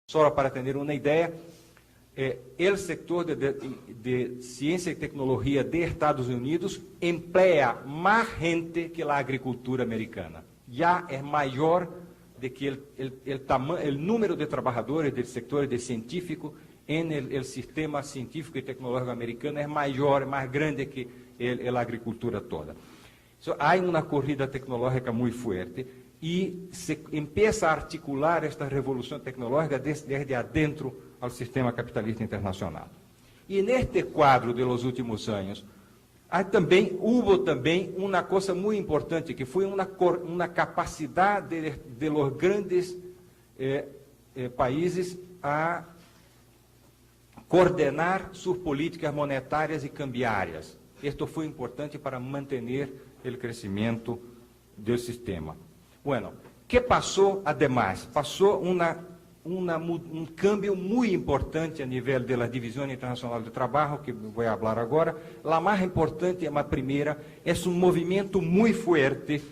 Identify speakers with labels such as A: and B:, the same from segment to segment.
A: Solo para tener una idea, el sector de ciencia y tecnología de Estados Unidos emplea más gente que la agricultura americana. Ya es mayor de que el número de trabajadores del sector de científico en el sistema científico y tecnológico americano es mayor, más grande que la agricultura toda. Hay una corrida tecnológica muy fuerte y se empieza a articular esta revolución tecnológica desde adentro al sistema capitalista internacional. Y en este cuadro de los últimos años, hubo también una cosa muy importante, que fue una capacidad de los grandes países a coordenar sus políticas monetarias y cambiarias. Esto fue importante para mantener el crecimiento del sistema. Bueno, ¿qué pasó además? Pasó un cambio muy importante a nivel de la División Internacional de Trabajo, que voy a hablar ahora. La más importante, la primera, es un movimiento muy fuerte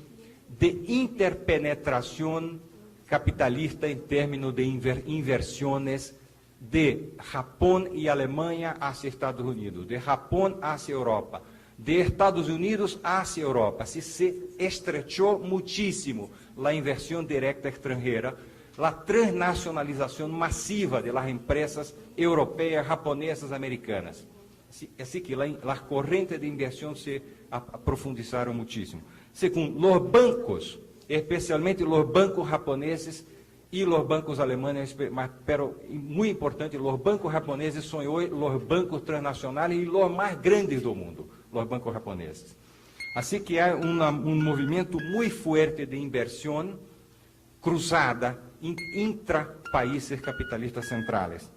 A: de interpenetración capitalista en términos de inversiones de Japón y Alemania hacia Estados Unidos, de Japón hacia Europa, de Estados Unidos hacia Europa. Se estrechó muchísimo la inversión directa extranjera, la transnacionalización masiva de las empresas europeas, japonesas, americanas. Así que las corrientes de inversión se profundizaron muchísimo. Segundo, los bancos, especialmente los bancos japoneses y los bancos alemanes, pero muy importante, los bancos japoneses son hoy los bancos transnacionales y los más grandes del mundo, los bancos japoneses. Así que hay un movimiento muy fuerte de inversión cruzada intra países capitalistas centrales.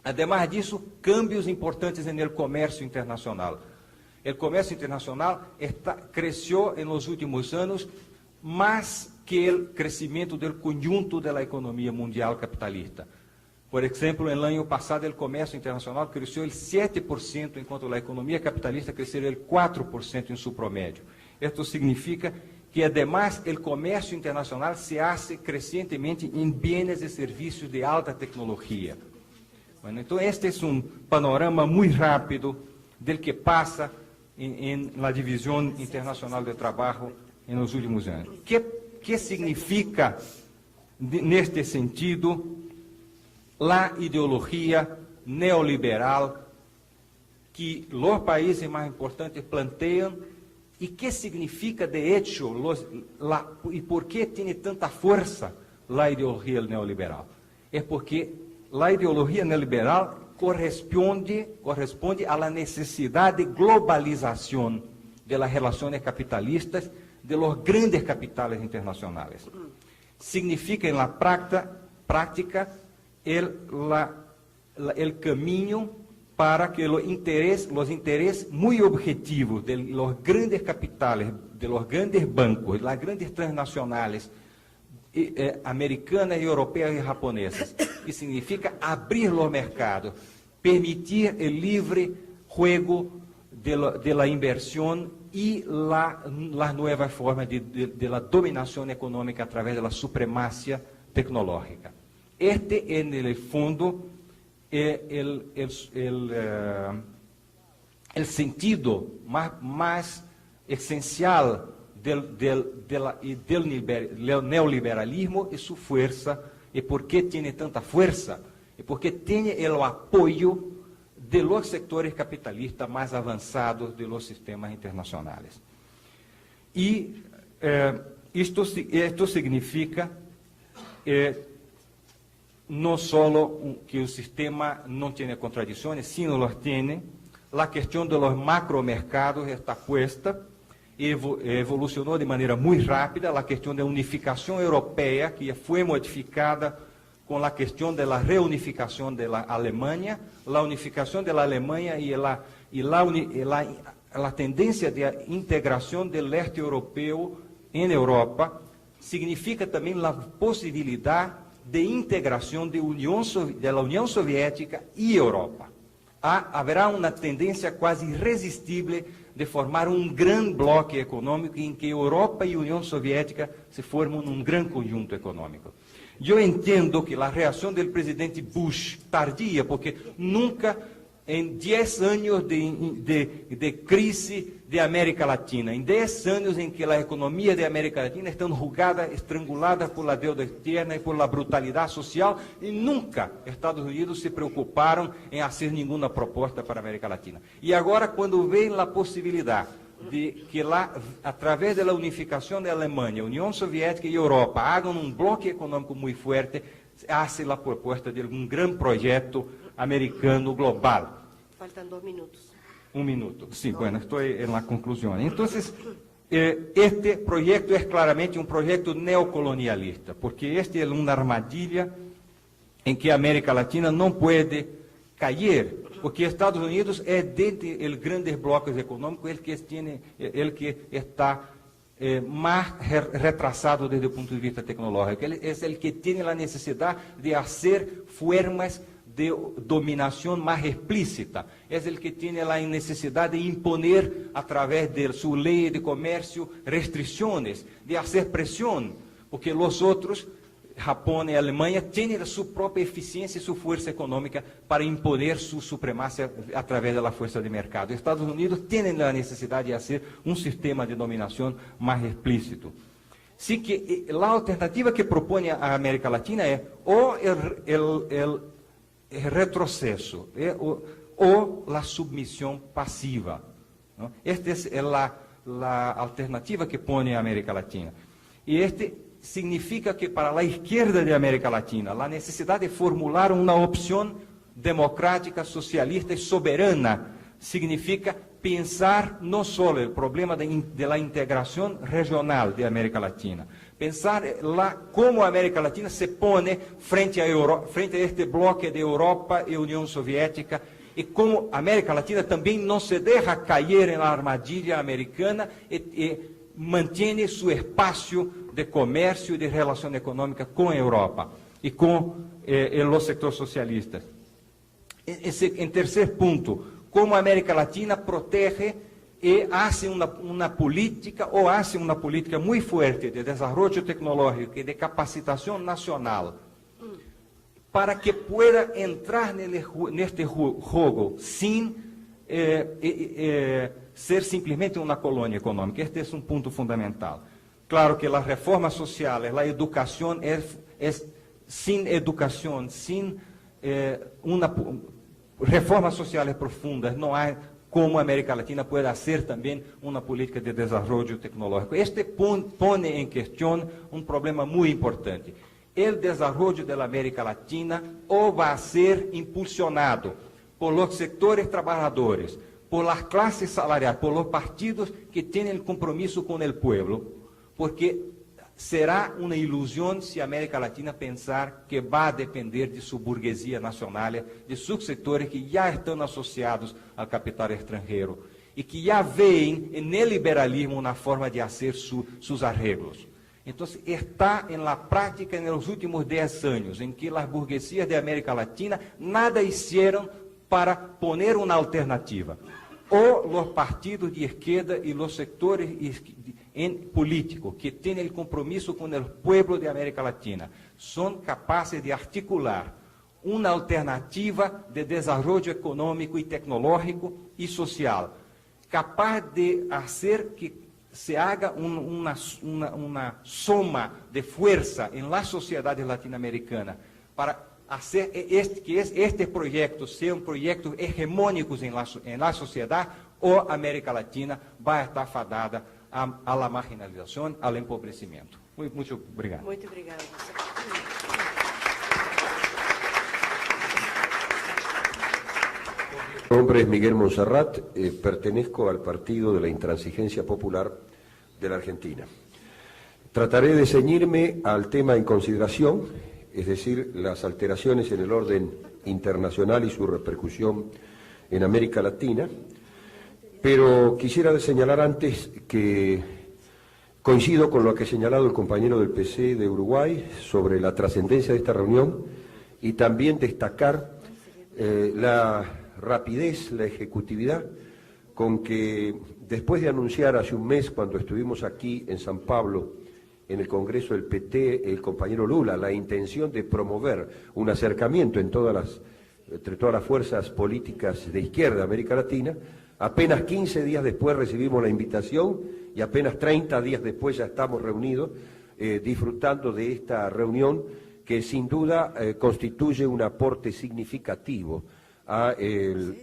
A: Además disso, cambios importantes en el comercio internacional. El comercio internacional creció en los últimos años más que el crecimiento del conjunto de la economía mundial capitalista. Por ejemplo, el año pasado el comercio internacional creció el 7%, en cuanto la economía capitalista creció el 4% en su promedio. Esto significa que además el comercio internacional se hace crecientemente en bienes y servicios de alta tecnología. Bueno, entonces este es un panorama muy rápido del que pasa en la División Internacional de Trabajo en los últimos años. ¿Qué significa, en este sentido, la ideología neoliberal que los países más importantes plantean y qué significa de hecho y por qué tiene tanta fuerza la ideología neoliberal? Es porque la ideología neoliberal corresponde a la necesidad de globalización de las relaciones capitalistas de los grandes capitales internacionales. Significa en la práctica el camino para que los intereses muy objetivos de los grandes capitales, de los grandes bancos, las grandes transnacionales americanas, europeas y japonesas, que significa abrir los mercados, permitir el libre juego de la inversión y las nuevas formas de la dominación económica a través de la supremacia tecnológica. En el fondo, el sentido más esencial del neoliberalismo y su fuerza. ¿Y por qué tiene tanta fuerza? Y porque tiene el apoyo de los sectores capitalistas más avanzados de los sistemas internacionales. Y esto significa no solo que el sistema no tiene contradicciones, sino las tiene. La cuestión de los macromercados está puesta, evolucionó de manera muy rápida. La cuestión de unificación europea, que fue modificada con la cuestión de la reunificación de la Alemania, la unificación de la Alemania y la tendencia de integración del este europeo en Europa, significa también la posibilidad de integración de la Unión Soviética y Europa. Habrá una tendencia casi irresistible de formar un gran bloque económico en que Europa y Unión Soviética se forman un gran conjunto económico. Yo entiendo que la reacción del presidente Bush, tardía, porque nunca en 10 años de crisis de América Latina, en 10 años en que la economía de América Latina está enrugada, estrangulada por la deuda externa y por la brutalidad social, y nunca Estados Unidos se preocuparon en hacer ninguna propuesta para América Latina. Y ahora, cuando ven la posibilidad de que a través de la unificación de Alemania, Unión Soviética y Europa hagan un bloque económico muy fuerte, hace la propuesta de un gran proyecto americano global.
B: Faltan 2 minutos.
A: Un minuto. Sí, bueno, estoy en la conclusión. Entonces, este proyecto es claramente un proyecto neocolonialista, porque este es una armadilla en que América Latina no puede caer, porque Estados Unidos es de los grandes bloques económicos el que está más retrasado desde el punto de vista tecnológico. Él es el que tiene la necesidad de hacer formas de dominación más explícita, es el que tiene la necesidad de imponer a través de su ley de comercio restricciones, de hacer presión, porque los otros, Japón y Alemania, tienen su propia eficiencia y su fuerza económica para imponer su supremacia a través de la fuerza de mercado. Estados Unidos tienen la necesidad de hacer un sistema de dominación más explícito. Así que la alternativa que propone a América Latina es o el retroceso o la submisión pasiva, ¿no? Esta es la alternativa que pone a América Latina. Y significa que para la izquierda de América Latina, la necesidad de formular una opción democrática, socialista y soberana, significa pensar no solo el problema de la integración regional de América Latina, pensar cómo América Latina se pone frente a este bloque de Europa y Unión Soviética, y cómo América Latina también no se deja caer en la armadilla americana y mantiene su espacio de comercio y de relación económica con Europa y con los sectores socialistas. En tercer punto, cómo América Latina protege y hace una política muy fuerte de desarrollo tecnológico y de capacitación nacional para que pueda entrar en este juego sin ser simplesmente una colonia económica. Este es un punto fundamental. Claro que las reformas sociales, la educación sin educación, sin reformas sociales profundas, no hay como América Latina puede hacer también una política de desarrollo tecnológico. Este pone en cuestión un problema muy importante. El desarrollo de la América Latina o va a ser impulsionado por los sectores trabajadores, por las clases salariales, por los partidos que tienen el compromiso con el pueblo, porque será una ilusión si América Latina pensar que va a depender de su burguesía nacional, de sus sectores que ya están asociados al capital extranjero y que ya ven en el liberalismo una forma de hacer sus arreglos. Entonces, está en la práctica en los últimos 10 años, en que las burguesías de América Latina nada hicieron para poner una alternativa. O los partidos de izquierda y los sectores políticos que tienen el compromiso con el pueblo de América Latina son capaces de articular una alternativa de desarrollo económico y tecnológico y social, capaz de hacer que se haga una soma de fuerza en las sociedades latinoamericanas para hacer que este proyecto sea un proyecto hegemónico en la sociedad, o América Latina va a estar fadada a la marginalización, al empobrecimiento. Muito obrigado.
B: Muito obrigada.
C: Mi nombre es Miguel Monserrat, pertenezco al Partido de la Intransigencia Popular de la Argentina. Trataré de ceñirme al tema en consideración, es decir, las alteraciones en el orden internacional y su repercusión en América Latina, pero quisiera señalar antes que coincido con lo que ha señalado el compañero del PC de Uruguay sobre la trascendencia de esta reunión y también destacar la rapidez, la ejecutividad con que después de anunciar hace un mes cuando estuvimos aquí en San Pablo en el Congreso del PT el compañero Lula la intención de promover un acercamiento entre todas las fuerzas políticas de izquierda de América Latina. Apenas 15 días después recibimos la invitación y apenas 30 días después ya estamos reunidos disfrutando de esta reunión que sin duda constituye un aporte significativo al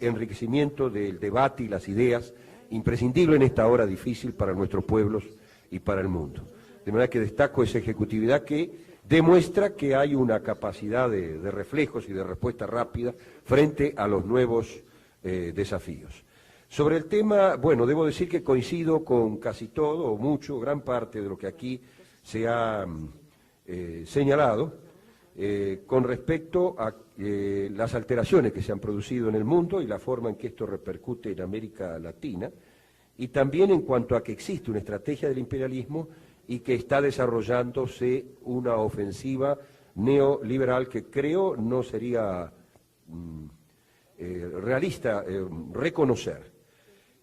C: enriquecimiento del debate y las ideas, imprescindible en esta hora difícil para nuestros pueblos y para el mundo. De manera que destaco esa ejecutividad que demuestra que hay una capacidad de reflejos y de respuesta rápida frente a los nuevos desafíos. Sobre el tema, bueno, debo decir que coincido con casi todo, o mucho, gran parte de lo que aquí se ha señalado con respecto a las alteraciones que se han producido en el mundo y la forma en que esto repercute en América Latina, y también en cuanto a que existe una estrategia del imperialismo y que está desarrollándose una ofensiva neoliberal que creo no sería realista reconocer.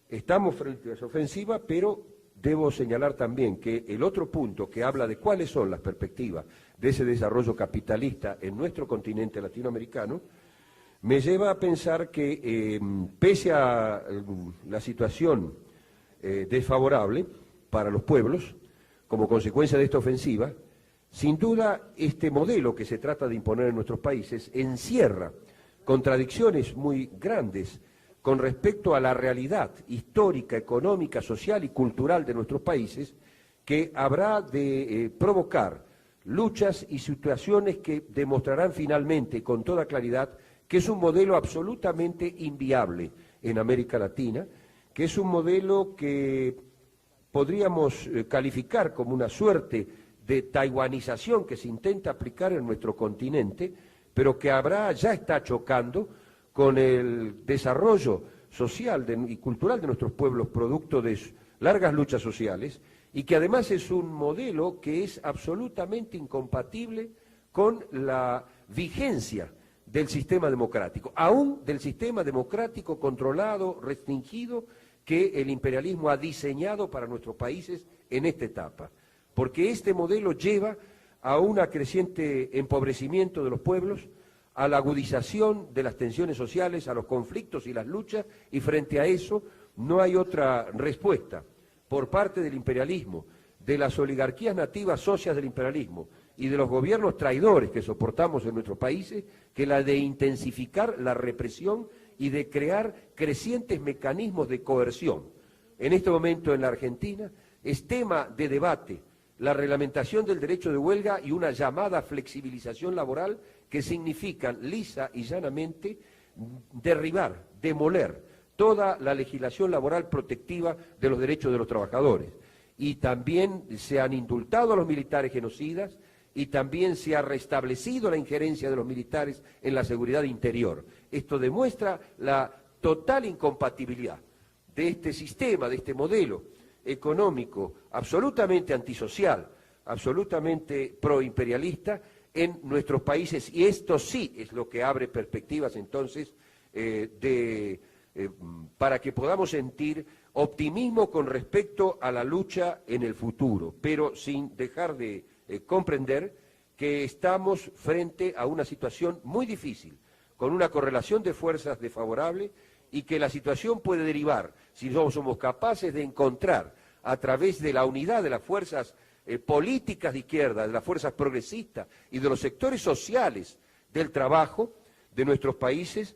C: Estamos frente a esa ofensiva, pero debo señalar también que el otro punto que habla de cuáles son las perspectivas de ese desarrollo capitalista en nuestro continente latinoamericano, me lleva a pensar que pese a la situación desfavorable para los pueblos, como consecuencia de esta ofensiva, sin duda este modelo que se trata de imponer en nuestros países encierra contradicciones muy grandes con respecto a la realidad histórica, económica, social y cultural de nuestros países, que habrá de provocar luchas y situaciones que demostrarán finalmente con toda claridad que es un modelo absolutamente inviable en América Latina, que es un modelo que podríamos calificar como una suerte de taiwanización que se intenta aplicar en nuestro continente, pero que ya está chocando con el desarrollo social y cultural de nuestros pueblos, producto de largas luchas sociales, y que además es un modelo que es absolutamente incompatible con la vigencia del sistema democrático, aún del sistema democrático controlado, restringido, que el imperialismo ha diseñado para nuestros países en esta etapa, porque este modelo lleva a un creciente empobrecimiento de los pueblos, a la agudización de las tensiones sociales, a los conflictos y las luchas, y frente a eso no hay otra respuesta por parte del imperialismo, de las oligarquías nativas socias del imperialismo y de los gobiernos traidores que soportamos en nuestros países, que la de intensificar la represión y de crear crecientes mecanismos de coerción. En este momento en la Argentina es tema de debate la reglamentación del derecho de huelga y una llamada flexibilización laboral que significan lisa y llanamente derribar, demoler toda la legislación laboral protectiva de los derechos de los trabajadores. Y también se han indultado a los militares genocidas y también se ha restablecido la injerencia de los militares en la seguridad interior. Esto demuestra la total incompatibilidad de este sistema, de este modelo económico absolutamente antisocial, absolutamente proimperialista en nuestros países, y esto sí es lo que abre perspectivas entonces para que podamos sentir optimismo con respecto a la lucha en el futuro, pero sin dejar de comprender que estamos frente a una situación muy difícil, con una correlación de fuerzas desfavorable, y que la situación puede derivar, si no somos capaces de encontrar a través de la unidad de las fuerzas políticas de izquierda, de las fuerzas progresistas y de los sectores sociales del trabajo de nuestros países,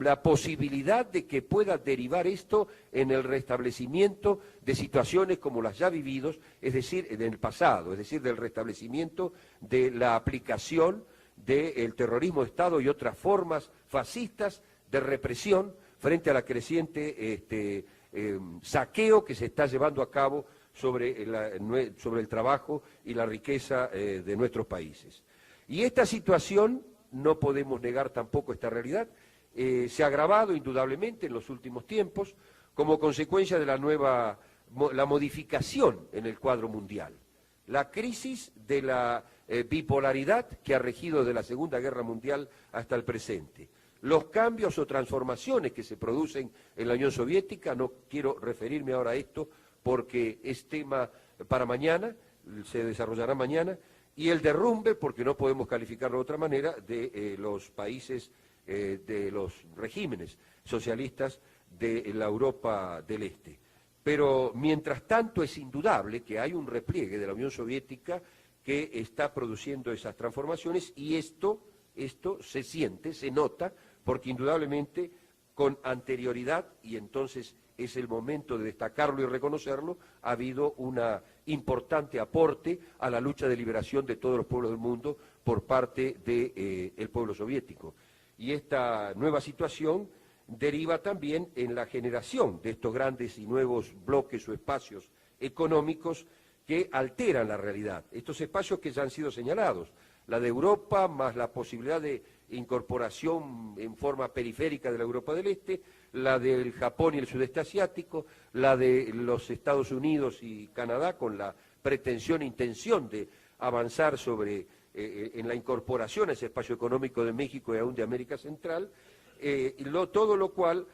C: la posibilidad de que pueda derivar esto en el restablecimiento de situaciones como las ya vividos, es decir, en el pasado, es decir, del restablecimiento de la aplicación del terrorismo de Estado y otras formas fascistas de represión frente a la creciente saqueo que se está llevando a cabo sobre el trabajo y la riqueza de nuestros países. Y esta situación, no podemos negar tampoco esta realidad, se ha agravado indudablemente en los últimos tiempos como consecuencia de la modificación en el cuadro mundial. La crisis de la bipolaridad que ha regido desde la Segunda Guerra Mundial hasta el presente. Los cambios o transformaciones que se producen en la Unión Soviética, no quiero referirme ahora a esto porque es tema para mañana, se desarrollará mañana, y el derrumbe, porque no podemos calificarlo de otra manera, de los países, de los regímenes socialistas de la Europa del Este. Pero mientras tanto es indudable que hay un repliegue de la Unión Soviética que está produciendo esas transformaciones, y esto se siente, se nota, porque indudablemente con anterioridad, y entonces es el momento de destacarlo y reconocerlo, ha habido un importante aporte a la lucha de liberación de todos los pueblos del mundo por parte del pueblo soviético. Y esta nueva situación deriva también en la generación de estos grandes y nuevos bloques o espacios económicos que alteran la realidad. Estos espacios que ya han sido señalados, la de Europa, más la posibilidad de incorporación en forma periférica de la Europa del Este, la del Japón y el sudeste asiático, la de los Estados Unidos y Canadá, con la pretensión e intención de avanzar en la incorporación a ese espacio económico de México y aún de América Central, todo lo cual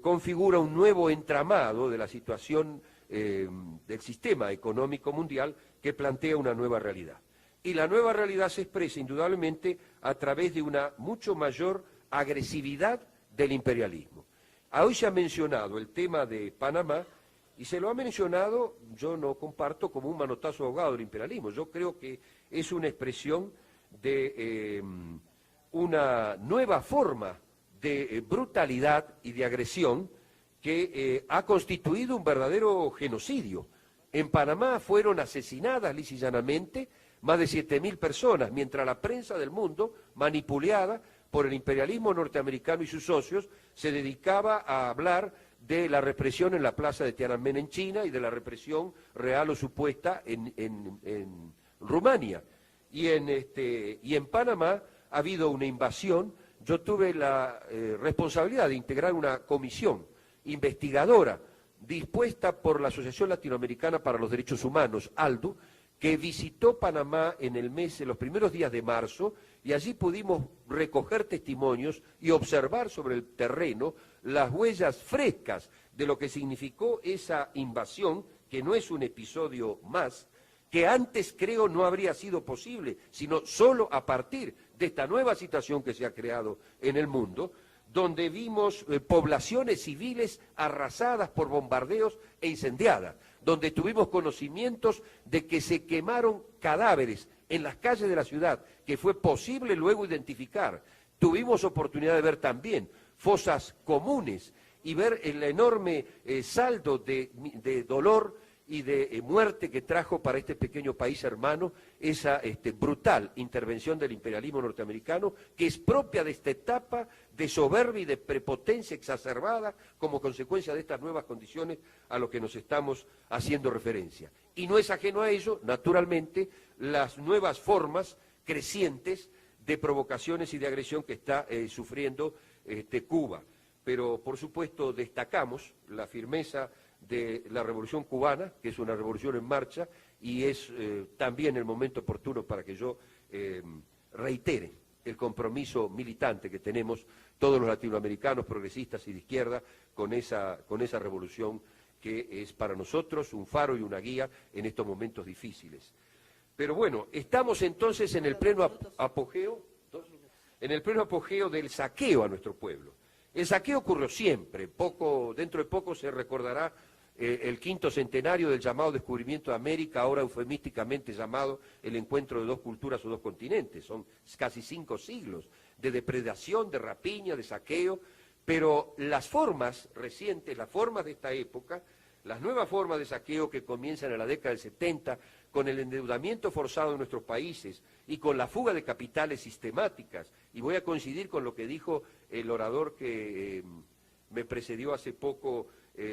C: configura un nuevo entramado de la situación del sistema económico mundial que plantea una nueva realidad. Y la nueva realidad se expresa indudablemente a través de una mucho mayor agresividad del imperialismo. Hoy se ha mencionado el tema de Panamá, y se lo ha mencionado, yo no comparto, como un manotazo ahogado del imperialismo. Yo creo que es una expresión de una nueva forma de brutalidad y de agresión que ha constituido un verdadero genocidio. En Panamá fueron asesinadas lisa y llanamente más de 7.000 personas, mientras la prensa del mundo, manipulada por el imperialismo norteamericano y sus socios, se dedicaba a hablar de la represión en la plaza de Tiananmen en China y de la represión real o supuesta en Rumania. Y en Panamá ha habido una invasión. Yo tuve la responsabilidad de integrar una comisión investigadora dispuesta por la Asociación Latinoamericana para los Derechos Humanos, ALDU, que visitó Panamá en los primeros días de marzo, y allí pudimos recoger testimonios y observar sobre el terreno las huellas frescas de lo que significó esa invasión, que no es un episodio más, que antes creo no habría sido posible, sino solo a partir de esta nueva situación que se ha creado en el mundo, donde vimos poblaciones civiles arrasadas por bombardeos e incendiadas, donde tuvimos conocimientos de que se quemaron cadáveres en las calles de la ciudad, que fue posible luego identificar. Tuvimos oportunidad de ver también fosas comunes y ver el enorme saldo de dolor y de muerte que trajo para este pequeño país hermano esa brutal intervención del imperialismo norteamericano, que es propia de esta etapa de soberbia y de prepotencia exacerbada como consecuencia de estas nuevas condiciones a lo que nos estamos haciendo referencia. Y no es ajeno a ello, naturalmente, las nuevas formas crecientes de provocaciones y de agresión que está sufriendo Cuba. Pero, por supuesto, destacamos la firmeza de la Revolución Cubana, que es una revolución en marcha, y es también el momento oportuno para que yo reitere el compromiso militante que tenemos todos los latinoamericanos, progresistas y de izquierda, con esa revolución que es para nosotros un faro y una guía en estos momentos difíciles. Pero bueno, estamos entonces en el pleno apogeo del saqueo a nuestro pueblo. El saqueo ocurrió siempre, dentro de poco se recordará el 5º centenario del llamado descubrimiento de América, ahora eufemísticamente llamado el encuentro de dos culturas o dos continentes. Son casi 5 siglos de depredación, de rapiña, de saqueo, pero las formas recientes, las formas de esta época, las nuevas formas de saqueo que comienzan en la década del 70, con el endeudamiento forzado de nuestros países y con la fuga de capitales sistemáticas, y voy a coincidir con lo que dijo el orador que me precedió hace poco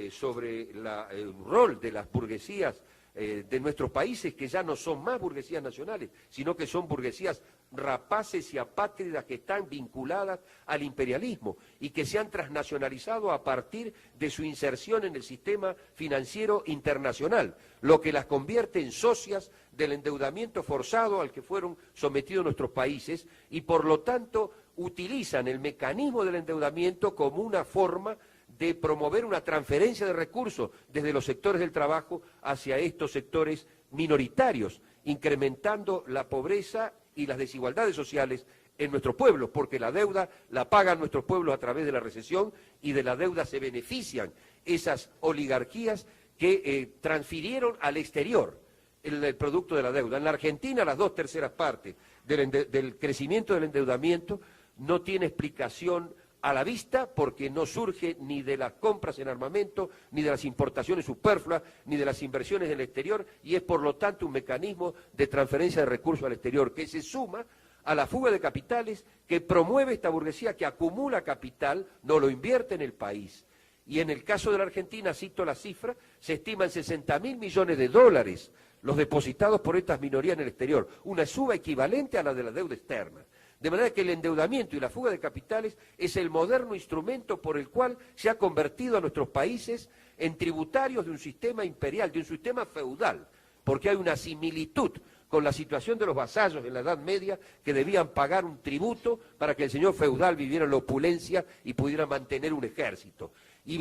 C: sobre el rol de las burguesías de nuestros países, que ya no son más burguesías nacionales, sino que son burguesías rapaces y apátridas que están vinculadas al imperialismo y que se han transnacionalizado a partir de su inserción en el sistema financiero internacional, lo que las convierte en socias del endeudamiento forzado al que fueron sometidos nuestros países, y por lo tanto utilizan el mecanismo del endeudamiento como una forma de promover una transferencia de recursos desde los sectores del trabajo hacia estos sectores minoritarios, incrementando la pobreza y las desigualdades sociales en nuestros pueblos, porque la deuda la pagan nuestros pueblos a través de la recesión y de la deuda se benefician esas oligarquías que transfirieron al exterior el producto de la deuda. En la Argentina, las 2/3 partes del crecimiento del endeudamiento no tiene explicación a la vista porque no surge ni de las compras en armamento, ni de las importaciones superfluas, ni de las inversiones en el exterior, y es por lo tanto un mecanismo de transferencia de recursos al exterior que se suma a la fuga de capitales que promueve esta burguesía que acumula capital, no lo invierte en el país. Y en el caso de la Argentina, cito la cifra, se estiman 60.000 millones de dólares los depositados por estas minorías en el exterior, una suba equivalente a la de la deuda externa. De manera que el endeudamiento y la fuga de capitales es el moderno instrumento por el cual se ha convertido a nuestros países en tributarios de un sistema imperial, de un sistema feudal, porque hay una similitud con la situación de los vasallos en la Edad Media que debían pagar un tributo para que el señor feudal viviera en la opulencia y pudiera mantener un ejército. Y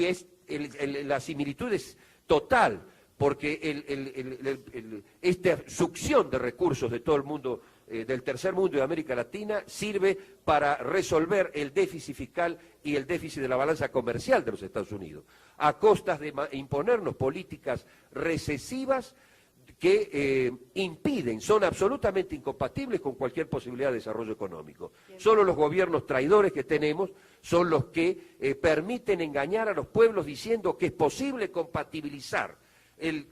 C: la similitud es total, porque esta succión de recursos de todo el mundo, del tercer mundo y de América Latina, sirve para resolver el déficit fiscal y el déficit de la balanza comercial de los Estados Unidos, a costas de imponernos políticas recesivas que impiden, son absolutamente incompatibles con cualquier posibilidad de desarrollo económico. Solo los gobiernos traidores que tenemos son los que permiten engañar a los pueblos diciendo que es posible compatibilizar el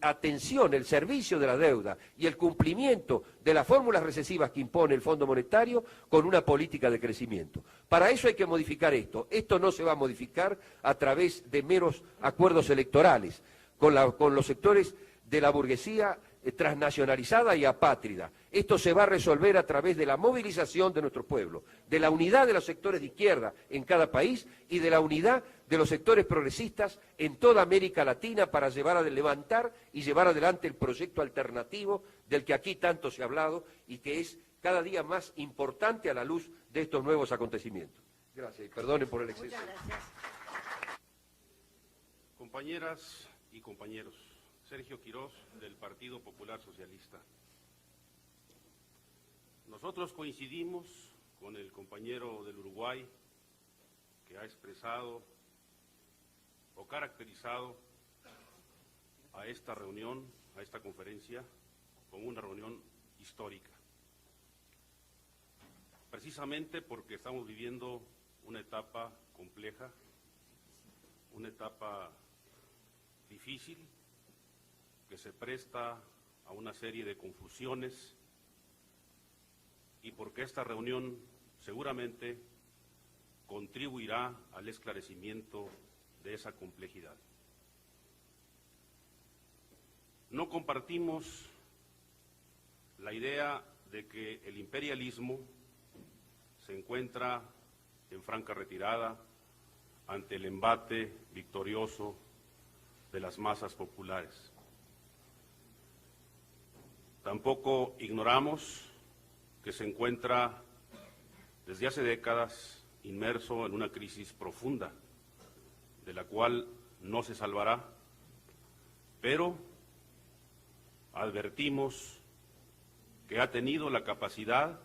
C: servicio de la deuda y el cumplimiento de las fórmulas recesivas que impone el Fondo Monetario con una política de crecimiento. Para eso hay que modificar esto. Esto no se va a modificar a través de meros acuerdos electorales con los sectores de la burguesía transnacionalizada y apátrida. Esto se va a resolver a través de la movilización de nuestro pueblo, de la unidad de los sectores de izquierda en cada país y de la unidad de los sectores progresistas en toda América Latina para levantar y llevar adelante el proyecto alternativo del que aquí tanto se ha hablado y que es cada día más importante a la luz de estos nuevos acontecimientos. Gracias y perdonen por el exceso.
B: Muchas gracias.
D: Compañeras y compañeros, Sergio Quirós, del Partido Popular Socialista. Nosotros coincidimos con el compañero del Uruguay que ha expresado o caracterizado a esta reunión, a esta conferencia, como una reunión histórica. Precisamente porque estamos viviendo una etapa compleja, una etapa difícil, que se presta a una serie de confusiones y porque esta reunión seguramente contribuirá al esclarecimiento de esa complejidad. No compartimos la idea de que el imperialismo se encuentra en franca retirada ante el embate victorioso de las masas populares. Tampoco ignoramos que se encuentra desde hace décadas inmerso en una crisis profunda, de la cual no se salvará, pero advertimos que ha tenido la capacidad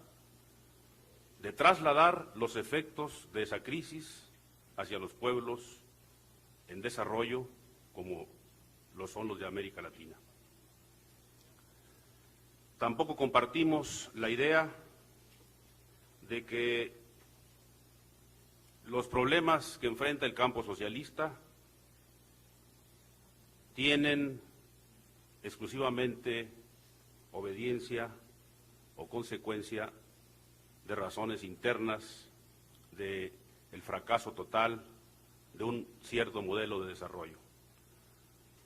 D: de trasladar los efectos de esa crisis hacia los pueblos en desarrollo como lo son los de América Latina. Tampoco compartimos la idea de que los problemas que enfrenta el campo socialista tienen exclusivamente obediencia o consecuencia de razones internas, del fracaso total de un cierto modelo de desarrollo.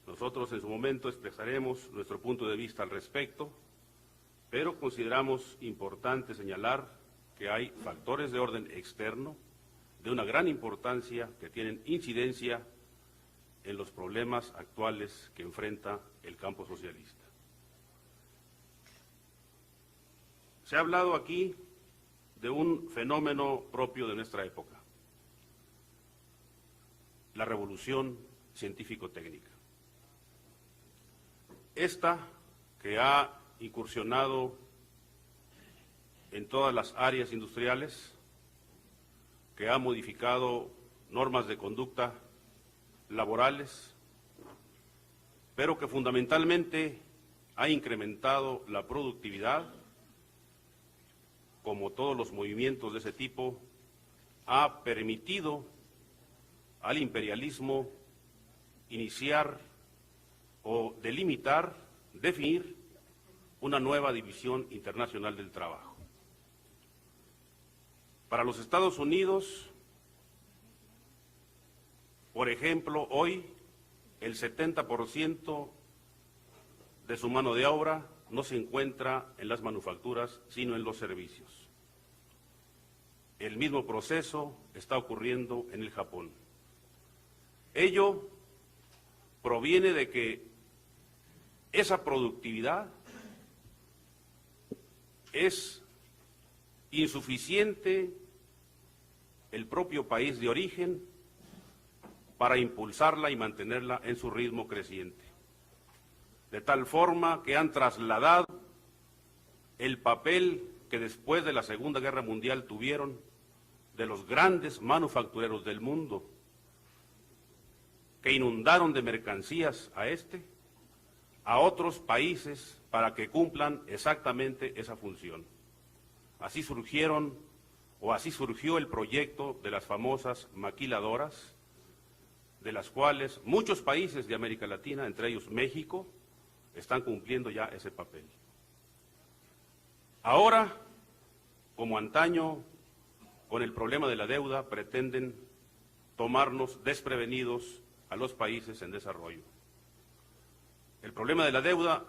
D: Nosotros en su momento expresaremos nuestro punto de vista al respecto, pero consideramos importante señalar que hay factores de orden externo de una gran importancia que tienen incidencia en los problemas actuales que enfrenta el campo socialista. Se ha hablado aquí de un fenómeno propio de nuestra época. la revolución científico-técnica. Esta que ha incursionado en todas las áreas industriales, que ha modificado normas de conducta laborales, pero que fundamentalmente ha incrementado la productividad, como todos los movimientos de ese tipo, ha permitido al imperialismo iniciar o delimitar, definir una nueva división internacional del trabajo. Para los Estados Unidos, por ejemplo, hoy el 70% de su mano de obra no se encuentra en las manufacturas, sino en los servicios. El mismo proceso está ocurriendo en el Japón. Ello proviene de que esa productividad es insuficiente el propio país de origen para impulsarla y mantenerla en su ritmo creciente. De tal forma que han trasladado el papel que después de la Segunda Guerra Mundial tuvieron de los grandes manufactureros del mundo, que inundaron de mercancías a otros países para que cumplan exactamente esa función. Así surgió el proyecto de las famosas maquiladoras, de las cuales muchos países de América Latina, entre ellos México, están cumpliendo ya ese papel. Ahora, como antaño, con el problema de la deuda, pretenden tomarnos desprevenidos a los países en desarrollo. El problema de la deuda,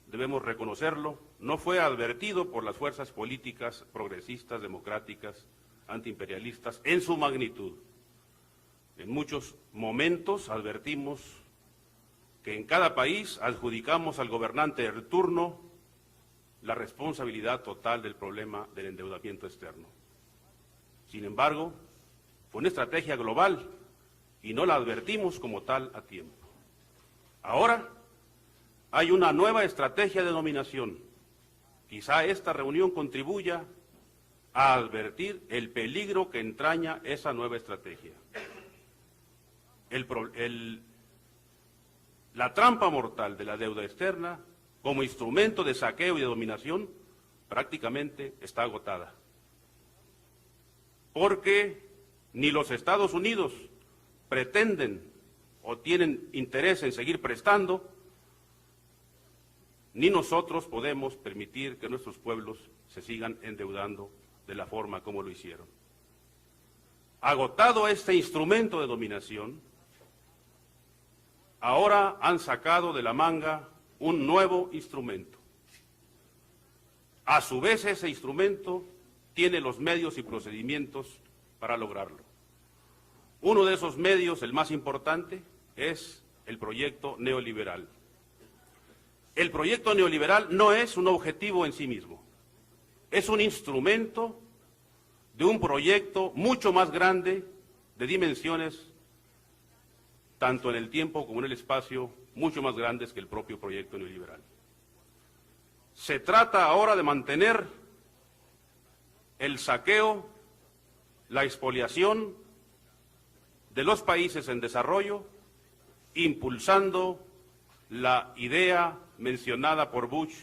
D: debemos reconocerlo, no fue advertido por las fuerzas políticas progresistas, democráticas, antiimperialistas, en su magnitud. En muchos momentos advertimos que en cada país adjudicamos al gobernante de turno la responsabilidad total del problema del endeudamiento externo. Sin embargo, fue una estrategia global y no la advertimos como tal a tiempo. Ahora hay una nueva estrategia de dominación. Quizá esta reunión contribuya a advertir el peligro que entraña esa nueva estrategia. La trampa mortal de la deuda externa, como instrumento de saqueo y de dominación, prácticamente está agotada. Porque ni los Estados Unidos pretenden o tienen interés en seguir prestando, ni nosotros podemos permitir que nuestros pueblos se sigan endeudando de la forma como lo hicieron. Agotado este instrumento de dominación, ahora han sacado de la manga un nuevo instrumento. A su vez, ese instrumento tiene los medios y procedimientos para lograrlo. Uno de esos medios, el más importante, es el proyecto neoliberal. El proyecto neoliberal no es un objetivo en sí mismo, es un instrumento de un proyecto mucho más grande, de dimensiones, tanto en el tiempo como en el espacio, mucho más grandes que el propio proyecto neoliberal. Se trata ahora de mantener el saqueo, la expoliación de los países en desarrollo, impulsando la idea mencionada por Bush,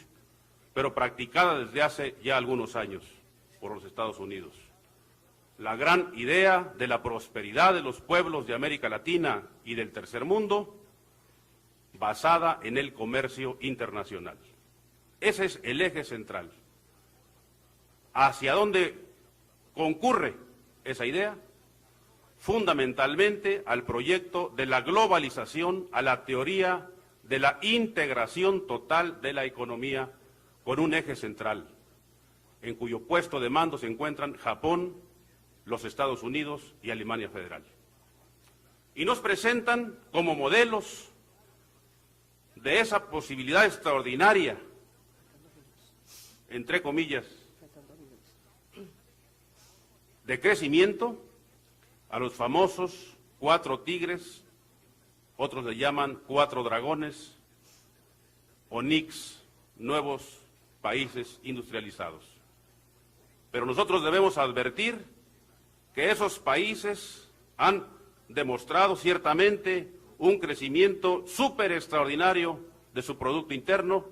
D: pero practicada desde hace ya algunos años por los Estados Unidos. La gran idea de la prosperidad de los pueblos de América Latina y del tercer mundo, basada en el comercio internacional. Ese es el eje central. ¿Hacia dónde concurre esa idea? Fundamentalmente al proyecto de la globalización, a la teoría de la integración total de la economía con un eje central, en cuyo puesto de mando se encuentran Japón, los Estados Unidos y Alemania Federal. Y nos presentan como modelos de esa posibilidad extraordinaria, entre comillas, de crecimiento, a los famosos 4 tigres, otros le llaman 4 dragones, o NICs, nuevos países industrializados. Pero nosotros debemos advertir que esos países han demostrado ciertamente un crecimiento súper extraordinario de su Producto Interno,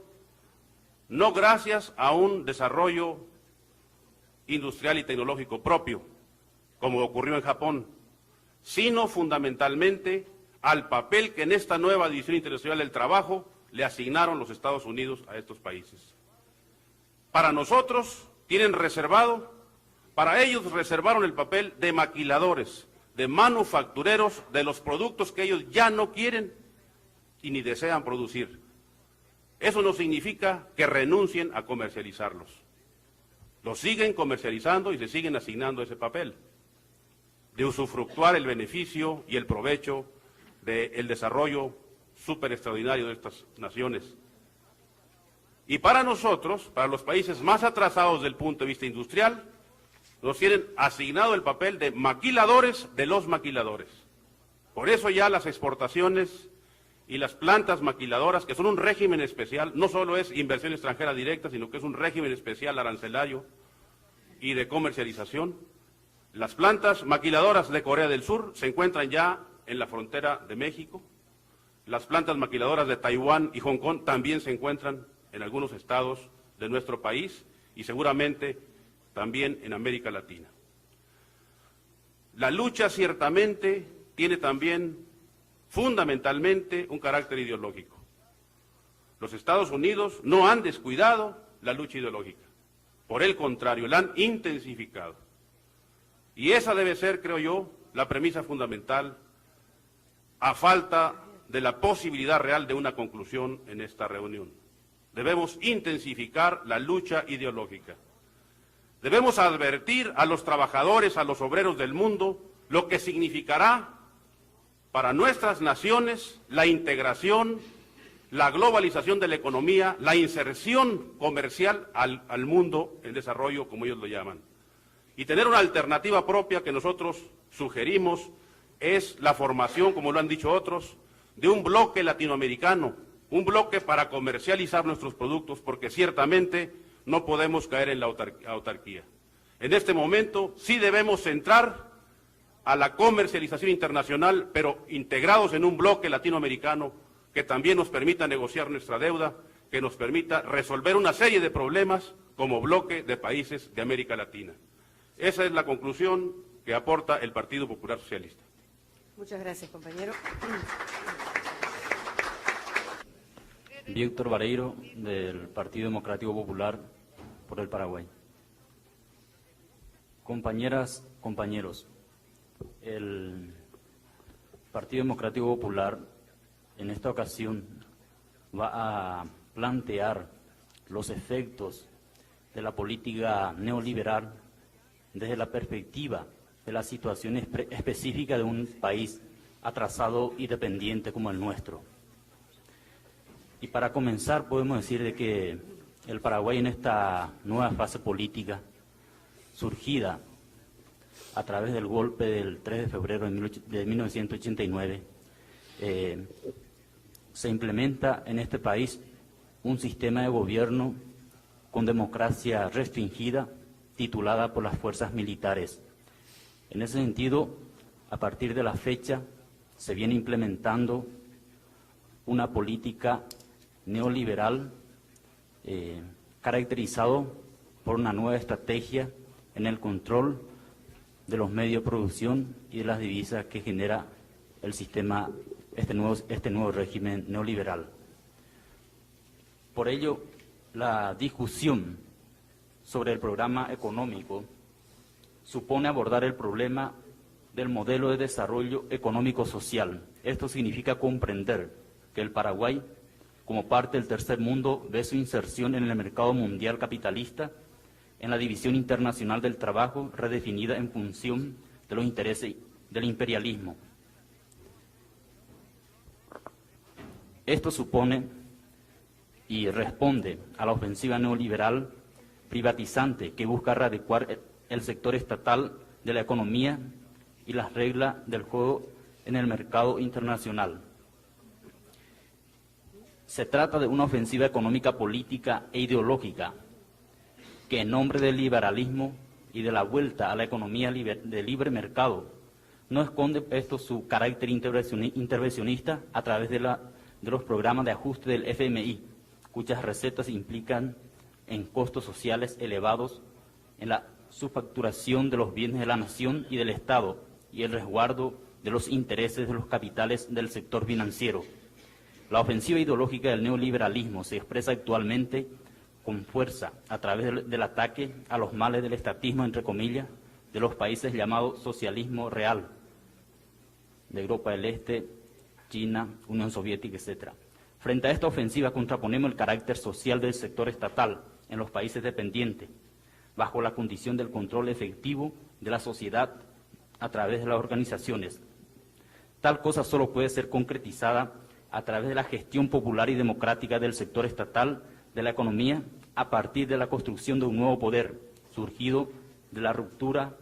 D: no gracias a un desarrollo industrial y tecnológico propio, como ocurrió en Japón, sino fundamentalmente al papel que en esta nueva División Internacional del Trabajo le asignaron los Estados Unidos a estos países. Para nosotros tienen reservado, para ellos reservaron el papel de maquiladores, de manufactureros de los productos que ellos ya no quieren y ni desean producir. Eso no significa que renuncien a comercializarlos. Los siguen comercializando y se siguen asignando ese papel de usufructuar el beneficio y el provecho del desarrollo súper extraordinario de estas naciones. Y para nosotros, para los países más atrasados desde el punto de vista industrial, nos tienen asignado el papel de maquiladores de los maquiladores. Por eso ya las exportaciones y las plantas maquiladoras, que son un régimen especial, no solo es inversión extranjera directa, sino que es un régimen especial arancelario y de comercialización. Las plantas maquiladoras de Corea del Sur se encuentran ya en la frontera de México. Las plantas maquiladoras de Taiwán y Hong Kong también se encuentran en algunos estados de nuestro país y seguramente también en América Latina. La lucha ciertamente tiene también fundamentalmente un carácter ideológico. Los Estados Unidos no han descuidado la lucha ideológica, por el contrario, la han intensificado. Y esa debe ser, creo yo, la premisa fundamental a falta de la posibilidad real de una conclusión en esta reunión. Debemos intensificar la lucha ideológica. Debemos advertir a los trabajadores, a los obreros del mundo, lo que significará para nuestras naciones la integración, la globalización de la economía, la inserción comercial al mundo en desarrollo, como ellos lo llaman. Y tener una alternativa propia que nosotros sugerimos es la formación, como lo han dicho otros, de un bloque latinoamericano, un bloque para comercializar nuestros productos, porque ciertamente no podemos caer en la autarquía. En este momento sí debemos centrar a la comercialización internacional, pero integrados en un bloque latinoamericano que también nos permita negociar nuestra deuda, que nos permita resolver una serie de problemas como bloque de países de América Latina. Esa es la conclusión que aporta el Partido Popular Socialista.
B: Muchas gracias, compañero.
E: Víctor Vareiro, del Partido Democrático Popular por el Paraguay. Compañeras, compañeros, el Partido Democrático Popular en esta ocasión va a plantear los efectos de la política neoliberal desde la perspectiva de la situación específica de un país atrasado y dependiente como el nuestro. Y para comenzar podemos decir de que el Paraguay en esta nueva fase política surgida a través del golpe del 3 de febrero de 1989, se implementa en este país un sistema de gobierno con democracia restringida, titulada por las fuerzas militares. En ese sentido, a partir de la fecha, se viene implementando una política neoliberal caracterizado por una nueva estrategia en el control de los medios de producción y de las divisas que genera el sistema, este nuevo régimen neoliberal. Por ello, la discusión sobre el programa económico supone abordar el problema del modelo de desarrollo económico-social. Esto significa comprender que el Paraguay, como parte del tercer mundo, ve su inserción en el mercado mundial capitalista en la División Internacional del Trabajo, redefinida en función de los intereses del imperialismo. Esto supone y responde a la ofensiva neoliberal privatizante que busca erradicar el sector estatal de la economía y las reglas del juego en el mercado internacional. Se trata de una ofensiva económica, política e ideológica que en nombre del liberalismo y de la vuelta a la economía de libre mercado no esconde esto su carácter intervencionista a través de los programas de ajuste del FMI, cuyas recetas implican en costos sociales elevados, en la subfacturación de los bienes de la nación y del Estado y el resguardo de los intereses de los capitales del sector financiero. La ofensiva ideológica del neoliberalismo se expresa actualmente con fuerza a través del ataque a los males del estatismo, entre comillas, de los países llamados socialismo real, de Europa del Este, China, Unión Soviética, etc. Frente a esta ofensiva contraponemos el carácter social del sector estatal en los países dependientes, bajo la condición del control efectivo de la sociedad a través de las organizaciones. Tal cosa solo puede ser concretizada a través de la gestión popular y democrática del sector estatal de la economía a partir de la construcción de un nuevo poder surgido de la ruptura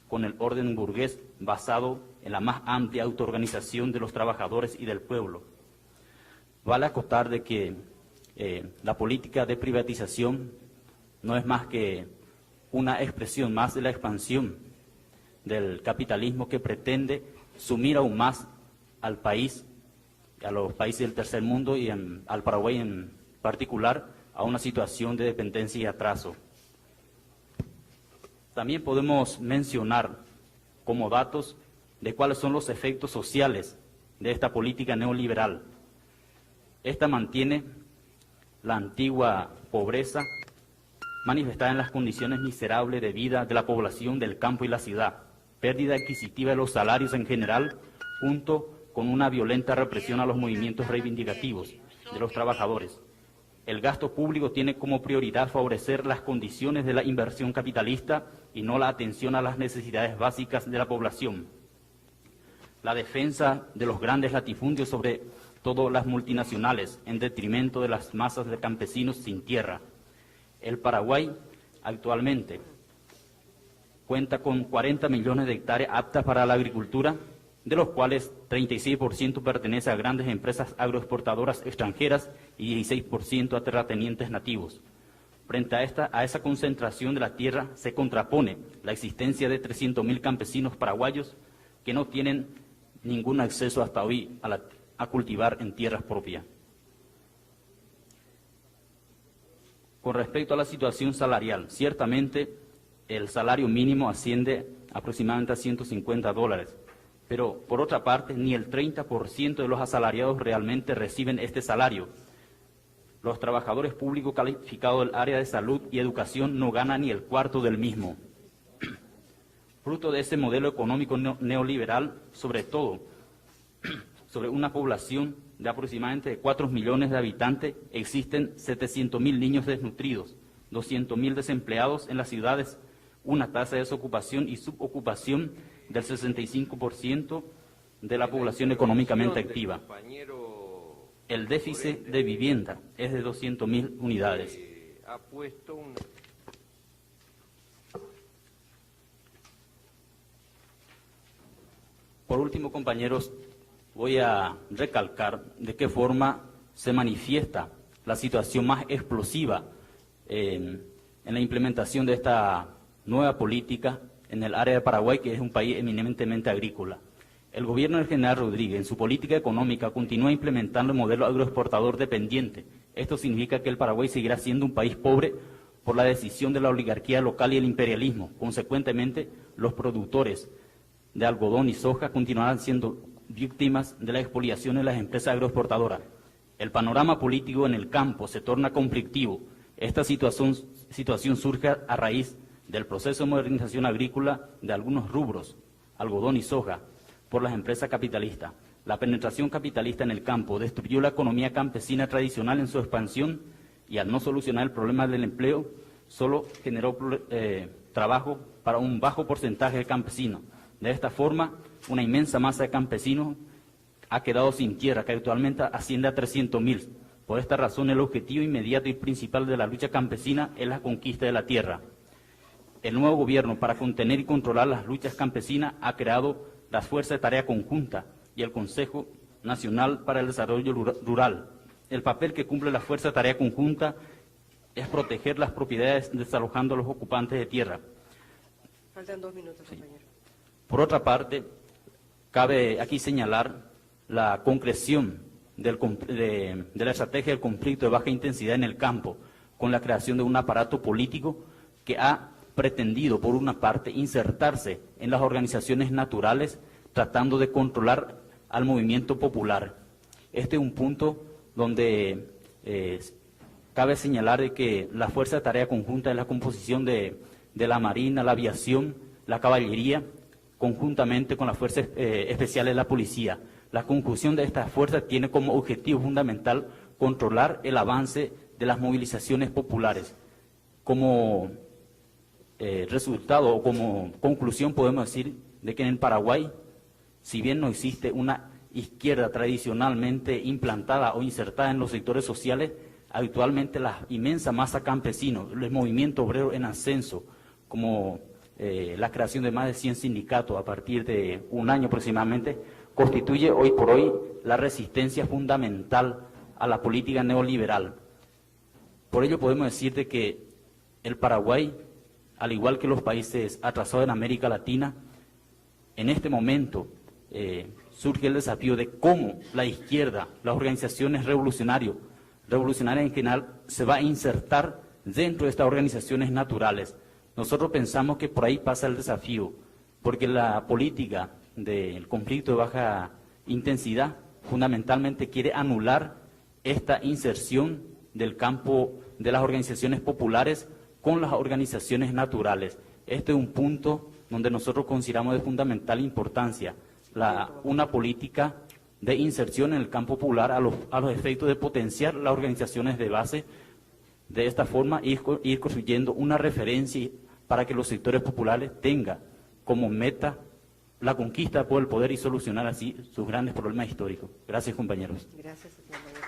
E: con el orden burgués basado en la más amplia autoorganización de los trabajadores y del pueblo. Vale acotar de que la política de privatización no es más que una expresión más de la expansión del capitalismo que pretende sumir aún más al país, a los países del tercer mundo y al Paraguay en particular, a una situación de dependencia y atraso. También podemos mencionar como datos de cuáles son los efectos sociales de esta política neoliberal. Esta mantiene la antigua pobreza manifestada en las condiciones miserables de vida de la población del campo y la ciudad, pérdida adquisitiva de los salarios en general, junto con una violenta represión a los movimientos reivindicativos de los trabajadores. El gasto público tiene como prioridad favorecer las condiciones de la inversión capitalista y no la atención a las necesidades básicas de la población. La defensa de los grandes latifundios, sobre todo las multinacionales, en detrimento de las masas de campesinos sin tierra. El Paraguay actualmente cuenta con 40 millones de hectáreas aptas para la agricultura, de los cuales 36% pertenece a grandes empresas agroexportadoras extranjeras y 16% a terratenientes nativos. Frente a esa concentración de la tierra se contrapone la existencia de 300.000 campesinos paraguayos que no tienen ningún acceso hasta hoy a cultivar en tierras propias. Con respecto a la situación salarial, ciertamente el salario mínimo asciende aproximadamente a $150, pero por otra parte ni el 30% de los asalariados realmente reciben este salario. Los trabajadores públicos calificados del área de salud y educación no ganan ni el cuarto del mismo. Fruto de ese modelo económico neoliberal, sobre todo sobre una población de aproximadamente 4 millones de habitantes, existen 700.000 niños desnutridos, 200.000 desempleados en las ciudades, una tasa de desocupación y subocupación del 65% de la población económicamente activa. El déficit de vivienda es de 200.000 unidades. Por último, compañeros, voy a recalcar de qué forma se manifiesta la situación más explosiva en la implementación de esta nueva política en el área de Paraguay, que es un país eminentemente agrícola. El gobierno del general Rodríguez, en su política económica, continúa implementando el modelo agroexportador dependiente. Esto significa que el Paraguay seguirá siendo un país pobre por la decisión de la oligarquía local y el imperialismo. Consecuentemente, los productores de algodón y soja continuarán siendo víctimas de la expoliación de las empresas agroexportadoras. El panorama político en el campo se torna conflictivo. Esta situación surge a raíz del proceso de modernización agrícola de algunos rubros, algodón y soja, por las empresas capitalistas. La penetración capitalista en el campo destruyó la economía campesina tradicional en su expansión y al no solucionar el problema del empleo, solo generó trabajo para un bajo porcentaje de campesinos. De esta forma, una inmensa masa de campesinos ha quedado sin tierra, que actualmente asciende a 300.000. Por esta razón, el objetivo inmediato y principal de la lucha campesina es la conquista de la tierra. El nuevo gobierno, para contener y controlar las luchas campesinas, ha creado las fuerzas de tarea conjunta, y el Consejo Nacional para el Desarrollo Rural. El papel que cumple la Fuerza de Tarea Conjunta es proteger las propiedades desalojando a los ocupantes de tierra.
B: Faltan 2 minutos, compañero.
E: Por otra parte, cabe aquí señalar la concreción de la estrategia del conflicto de baja intensidad en el campo, con la creación de un aparato político que ha pretendido, por una parte, insertarse en las organizaciones naturales, tratando de controlar al movimiento popular. Este es un punto donde cabe señalar de que la Fuerza de Tarea Conjunta es la composición de la Marina, la Aviación, la Caballería, conjuntamente con las Fuerzas Especiales de la Policía. La conjunción de estas fuerzas tiene como objetivo fundamental controlar el avance de las movilizaciones populares. Como resultado o como conclusión podemos decir de que en el Paraguay, si bien no existe una izquierda tradicionalmente implantada o insertada en los sectores sociales, actualmente la inmensa masa campesinos, el movimiento obrero en ascenso, como la creación de más de 100 sindicatos a partir de un año aproximadamente, constituye hoy por hoy la resistencia fundamental a la política neoliberal. Por ello podemos decir de que el Paraguay, al igual que los países atrasados en América Latina, en este momento surge el desafío de cómo la izquierda, las organizaciones revolucionarias en general, se va a insertar dentro de estas organizaciones naturales. Nosotros pensamos que por ahí pasa el desafío, porque la política del conflicto de baja intensidad fundamentalmente quiere anular esta inserción del campo de las organizaciones populares con las organizaciones naturales. Este es un punto donde nosotros consideramos de fundamental importancia, una política de inserción en el campo popular a los efectos de potenciar las organizaciones de base, de esta forma ir construyendo una referencia para que los sectores populares tengan como meta la conquista por el poder y solucionar así sus grandes problemas históricos. Gracias, compañeros.
B: Gracias, compañero.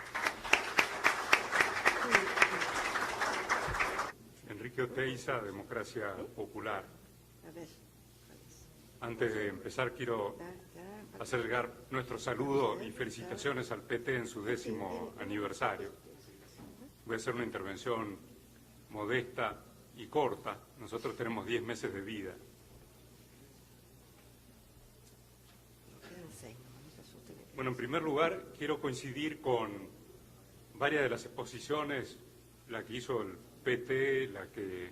F: Enrique Oteiza, Democracia Popular.
B: A ver.
F: Antes de empezar, quiero hacer llegar nuestro saludo y felicitaciones al PT en su 10º aniversario. Voy a hacer una intervención modesta y corta. Nosotros tenemos 10 meses de vida. Bueno, en primer lugar, quiero coincidir con varias de las exposiciones, la que hizo el PT, la que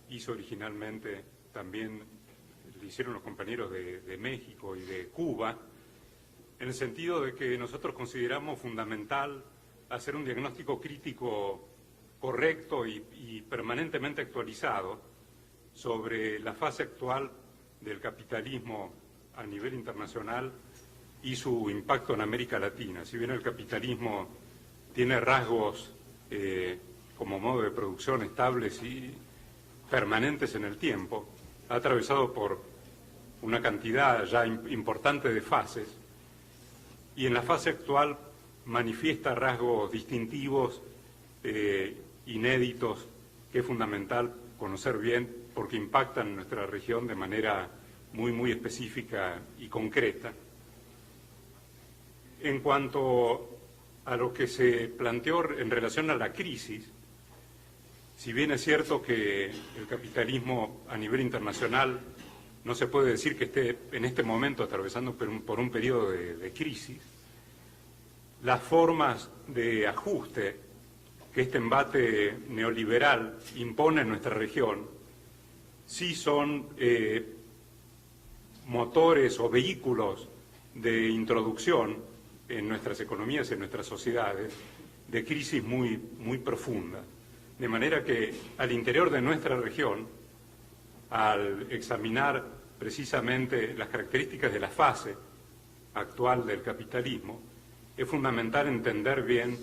F: hizo originalmente también, le hicieron los compañeros de México y de Cuba, en el sentido de que nosotros consideramos fundamental hacer un diagnóstico crítico correcto y permanentemente actualizado sobre la fase actual del capitalismo a nivel internacional y su impacto en América Latina. Si bien el capitalismo tiene rasgos como modo de producción estables y permanentes en el tiempo, ha atravesado por una cantidad ya importante de fases y en la fase actual manifiesta rasgos distintivos, inéditos, que es fundamental conocer bien porque impactan en nuestra región de manera muy específica y concreta. En cuanto a lo que se planteó en relación a la crisis, si bien es cierto que el capitalismo a nivel internacional no se puede decir que esté en este momento atravesando por un periodo de crisis, las formas de ajuste que este embate neoliberal impone en nuestra región sí son motores o vehículos de introducción en nuestras economías y en nuestras sociedades de crisis muy profunda. De manera que al interior de nuestra región, al examinar precisamente las características de la fase actual del capitalismo, es fundamental entender bien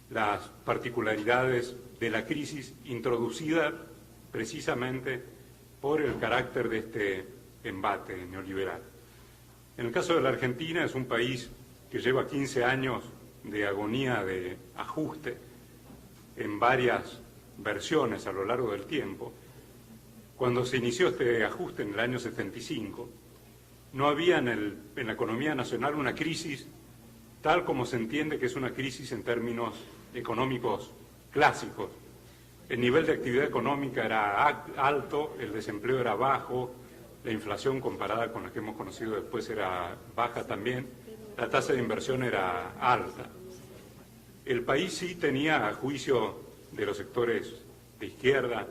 F: las particularidades de la crisis introducida precisamente por el carácter de este embate neoliberal. En el caso de la Argentina, es un país que lleva 15 años de agonía de ajuste en varias versiones a lo largo del tiempo. Cuando se inició este ajuste en el año 75, no había en la economía nacional una crisis tal como se entiende que es una crisis en términos económicos clásicos. El nivel de actividad económica era alto, el desempleo era bajo, la inflación comparada con la que hemos conocido después era baja también, la tasa de inversión era alta. El país sí tenía, a juicio de los sectores de izquierda,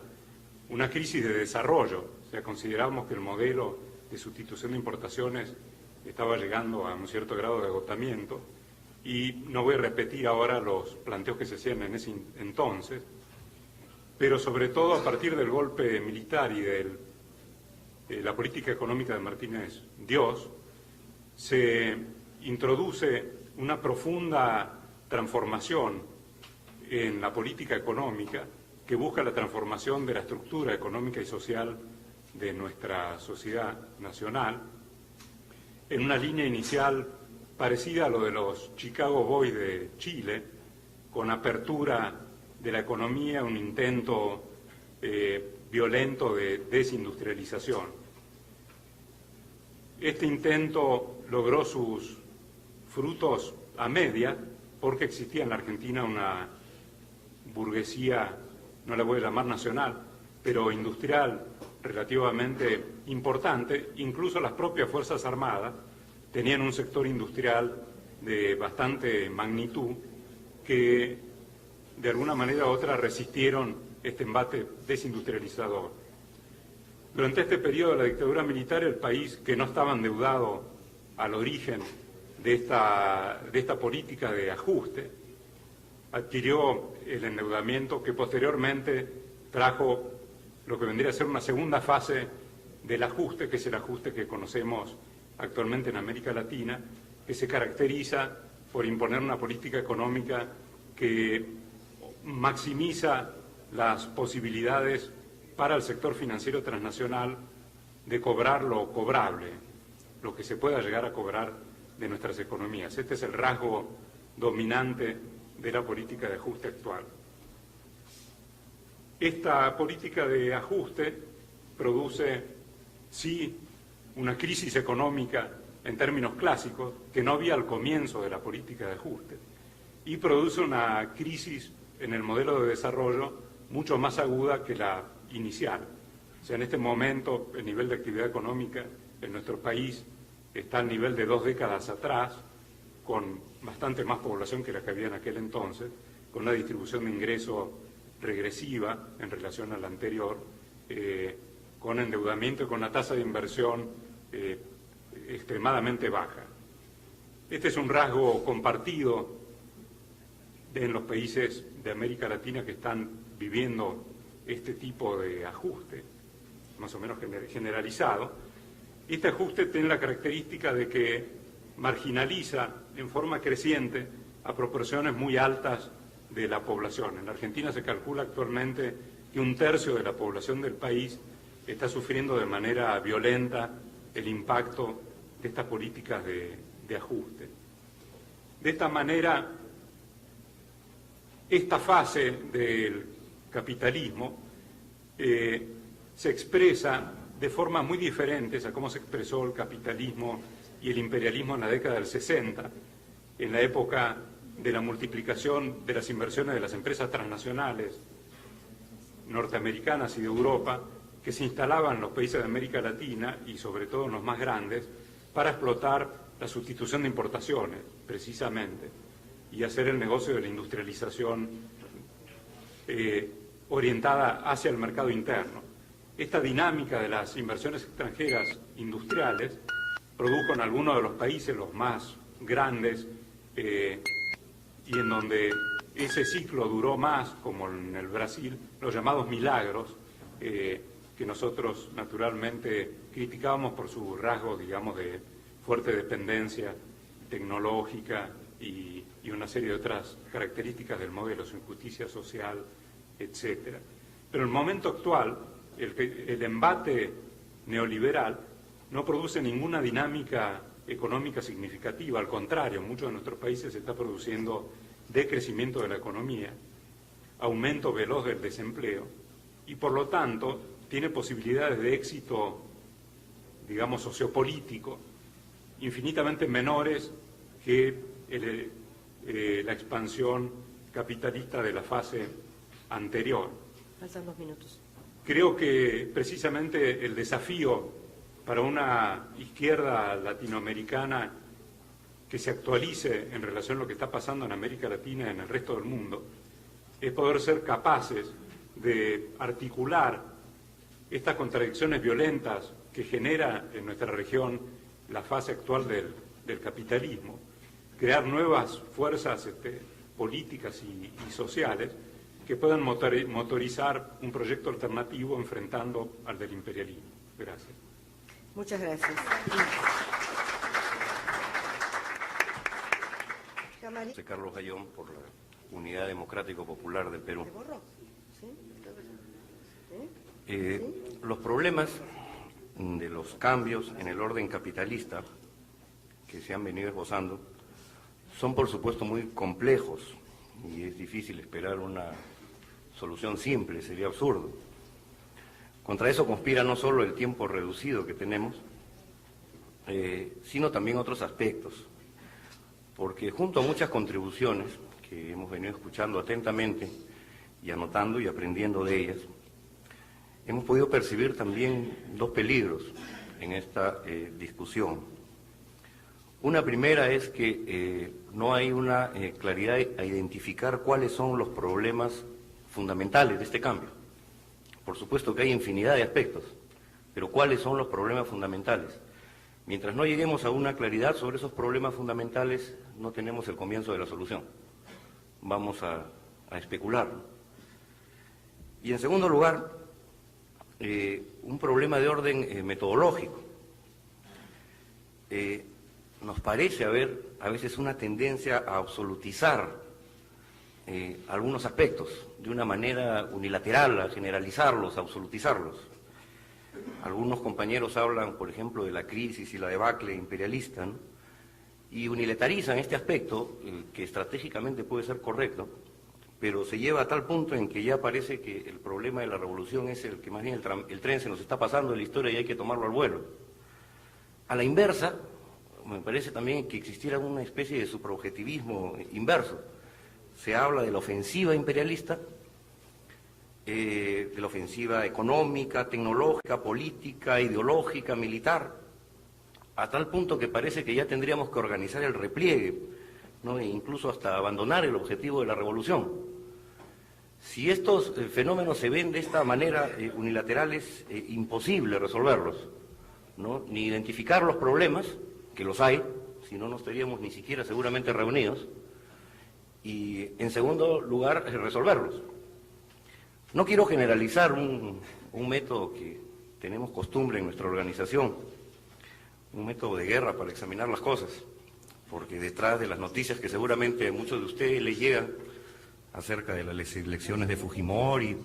F: una crisis de desarrollo. O sea, consideramos que el modelo de sustitución de importaciones estaba llegando a un cierto grado de agotamiento, y no voy a repetir ahora los planteos que se hacían en ese entonces, pero sobre todo a partir del golpe militar y de la política económica de Martínez Dios, se introduce una profunda transformación en la política económica que busca la transformación de la estructura económica y social de nuestra sociedad nacional, en una línea inicial parecida a lo de los Chicago Boys de Chile, con apertura de la economía, un intento violento de desindustrialización. Este intento logró sus frutos a media, porque existía en la Argentina una burguesía, no la voy a llamar nacional, pero industrial relativamente importante. Incluso las propias Fuerzas Armadas tenían un sector industrial de bastante magnitud que de alguna manera u otra resistieron este embate desindustrializador. Durante este periodo de la dictadura militar, el país, que no estaba endeudado al origen de esta política de ajuste, adquirió el endeudamiento que posteriormente trajo lo que vendría a ser una segunda fase del ajuste, que es el ajuste que conocemos actualmente en América Latina, que se caracteriza por imponer una política económica que maximiza las posibilidades para el sector financiero transnacional de cobrar lo cobrable, lo que se pueda llegar a cobrar de nuestras economías. Este es el rasgo dominante de la política de ajuste actual. Esta política de ajuste produce, sí, una crisis económica en términos clásicos, que no había al comienzo de la política de ajuste, y produce una crisis en el modelo de desarrollo mucho más aguda que la inicial. O sea, en este momento el nivel de actividad económica en nuestro país está al nivel de 2 décadas atrás, con bastante más población que la que había en aquel entonces, con una distribución de ingresos regresiva en relación a la anterior, con endeudamiento y con una tasa de inversión extremadamente baja. Este es un rasgo compartido en los países de América Latina que están viviendo este tipo de ajuste, más o menos generalizado. Este ajuste tiene la característica de que marginaliza en forma creciente a proporciones muy altas de la población. En la Argentina se calcula actualmente que 1/3 de la población del país está sufriendo de manera violenta el impacto de estas políticas de ajuste. De esta manera, esta fase del capitalismo se expresa de formas muy diferentes a cómo se expresó el capitalismo y el imperialismo en la década del 60, en la época de la multiplicación de las inversiones de las empresas transnacionales norteamericanas y de Europa, que se instalaban en los países de América Latina y sobre todo en los más grandes, para explotar la sustitución de importaciones, precisamente, y hacer el negocio de la industrialización orientada hacia el mercado interno. Esta dinámica de las inversiones extranjeras industriales produjo en algunos de los países, los más grandes, y en donde ese ciclo duró más, como en el Brasil, los llamados milagros, que nosotros naturalmente criticábamos por su rasgo, digamos, de fuerte dependencia tecnológica y una serie de otras características del modelo, su injusticia social, etcétera. Pero en el momento actual, el embate neoliberal no produce ninguna dinámica económica significativa, al contrario, en muchos de nuestros países se está produciendo decrecimiento de la economía, aumento veloz del desempleo, y por lo tanto tiene posibilidades de éxito, digamos, sociopolítico, infinitamente menores que la expansión capitalista de la fase anterior.
B: Faltan 2 minutos.
F: Creo que precisamente el desafío para una izquierda latinoamericana que se actualice en relación a lo que está pasando en América Latina y en el resto del mundo es poder ser capaces de articular estas contradicciones violentas que genera en nuestra región la fase actual del capitalismo, crear nuevas fuerzas políticas y sociales que puedan motorizar un proyecto alternativo enfrentando al del imperialismo. Gracias.
B: Muchas gracias. Camarín.
C: José Carlos Ayón, por la Unidad Democrático Popular del Perú.
B: ¿Te borró? ¿Sí?
C: Los problemas de los cambios en el orden capitalista que se han venido esbozando son, por supuesto, muy complejos y es difícil esperar una solución simple, sería absurdo. Contra eso conspira no solo el tiempo reducido que tenemos, sino también otros aspectos, porque junto a muchas contribuciones que hemos venido escuchando atentamente y anotando y aprendiendo de ellas, hemos podido percibir también dos peligros en esta discusión. Una primera es que no hay una claridad a identificar cuáles son los problemas fundamentales de este cambio. Por supuesto que hay infinidad de aspectos, pero ¿cuáles son los problemas fundamentales? Mientras no lleguemos a una claridad sobre esos problemas fundamentales, no tenemos el comienzo de la solución. Vamos a especular. Y en segundo lugar, un problema de orden metodológico. Nos parece haber a veces una tendencia a absolutizar algunos aspectos de una manera unilateral, a generalizarlos, a absolutizarlos. Algunos compañeros hablan, por ejemplo, de la crisis y la debacle imperialista, ¿no? Y unilateralizan este aspecto, que estratégicamente puede ser correcto, pero se lleva a tal punto en que ya parece que el problema de la revolución es el que más bien el tren se nos está pasando en la historia y hay que tomarlo al vuelo. A la inversa, me parece también que existiera una especie de superobjetivismo inverso. Se habla de la ofensiva imperialista, de la ofensiva económica, tecnológica, política, ideológica, militar, a tal punto que parece que ya tendríamos que organizar el repliegue, ¿no? E incluso hasta abandonar el objetivo de la revolución. Si estos fenómenos se ven de esta manera unilateral, es imposible resolverlos, ¿no? Ni identificar los problemas, que los hay, si no, no estaríamos ni siquiera seguramente reunidos, y en segundo lugar, resolverlos. No quiero generalizar un método que tenemos costumbre en nuestra organización, un método de guerra para examinar las cosas, porque detrás de las noticias que seguramente a muchos de ustedes les llegan acerca de las elecciones de Fujimori,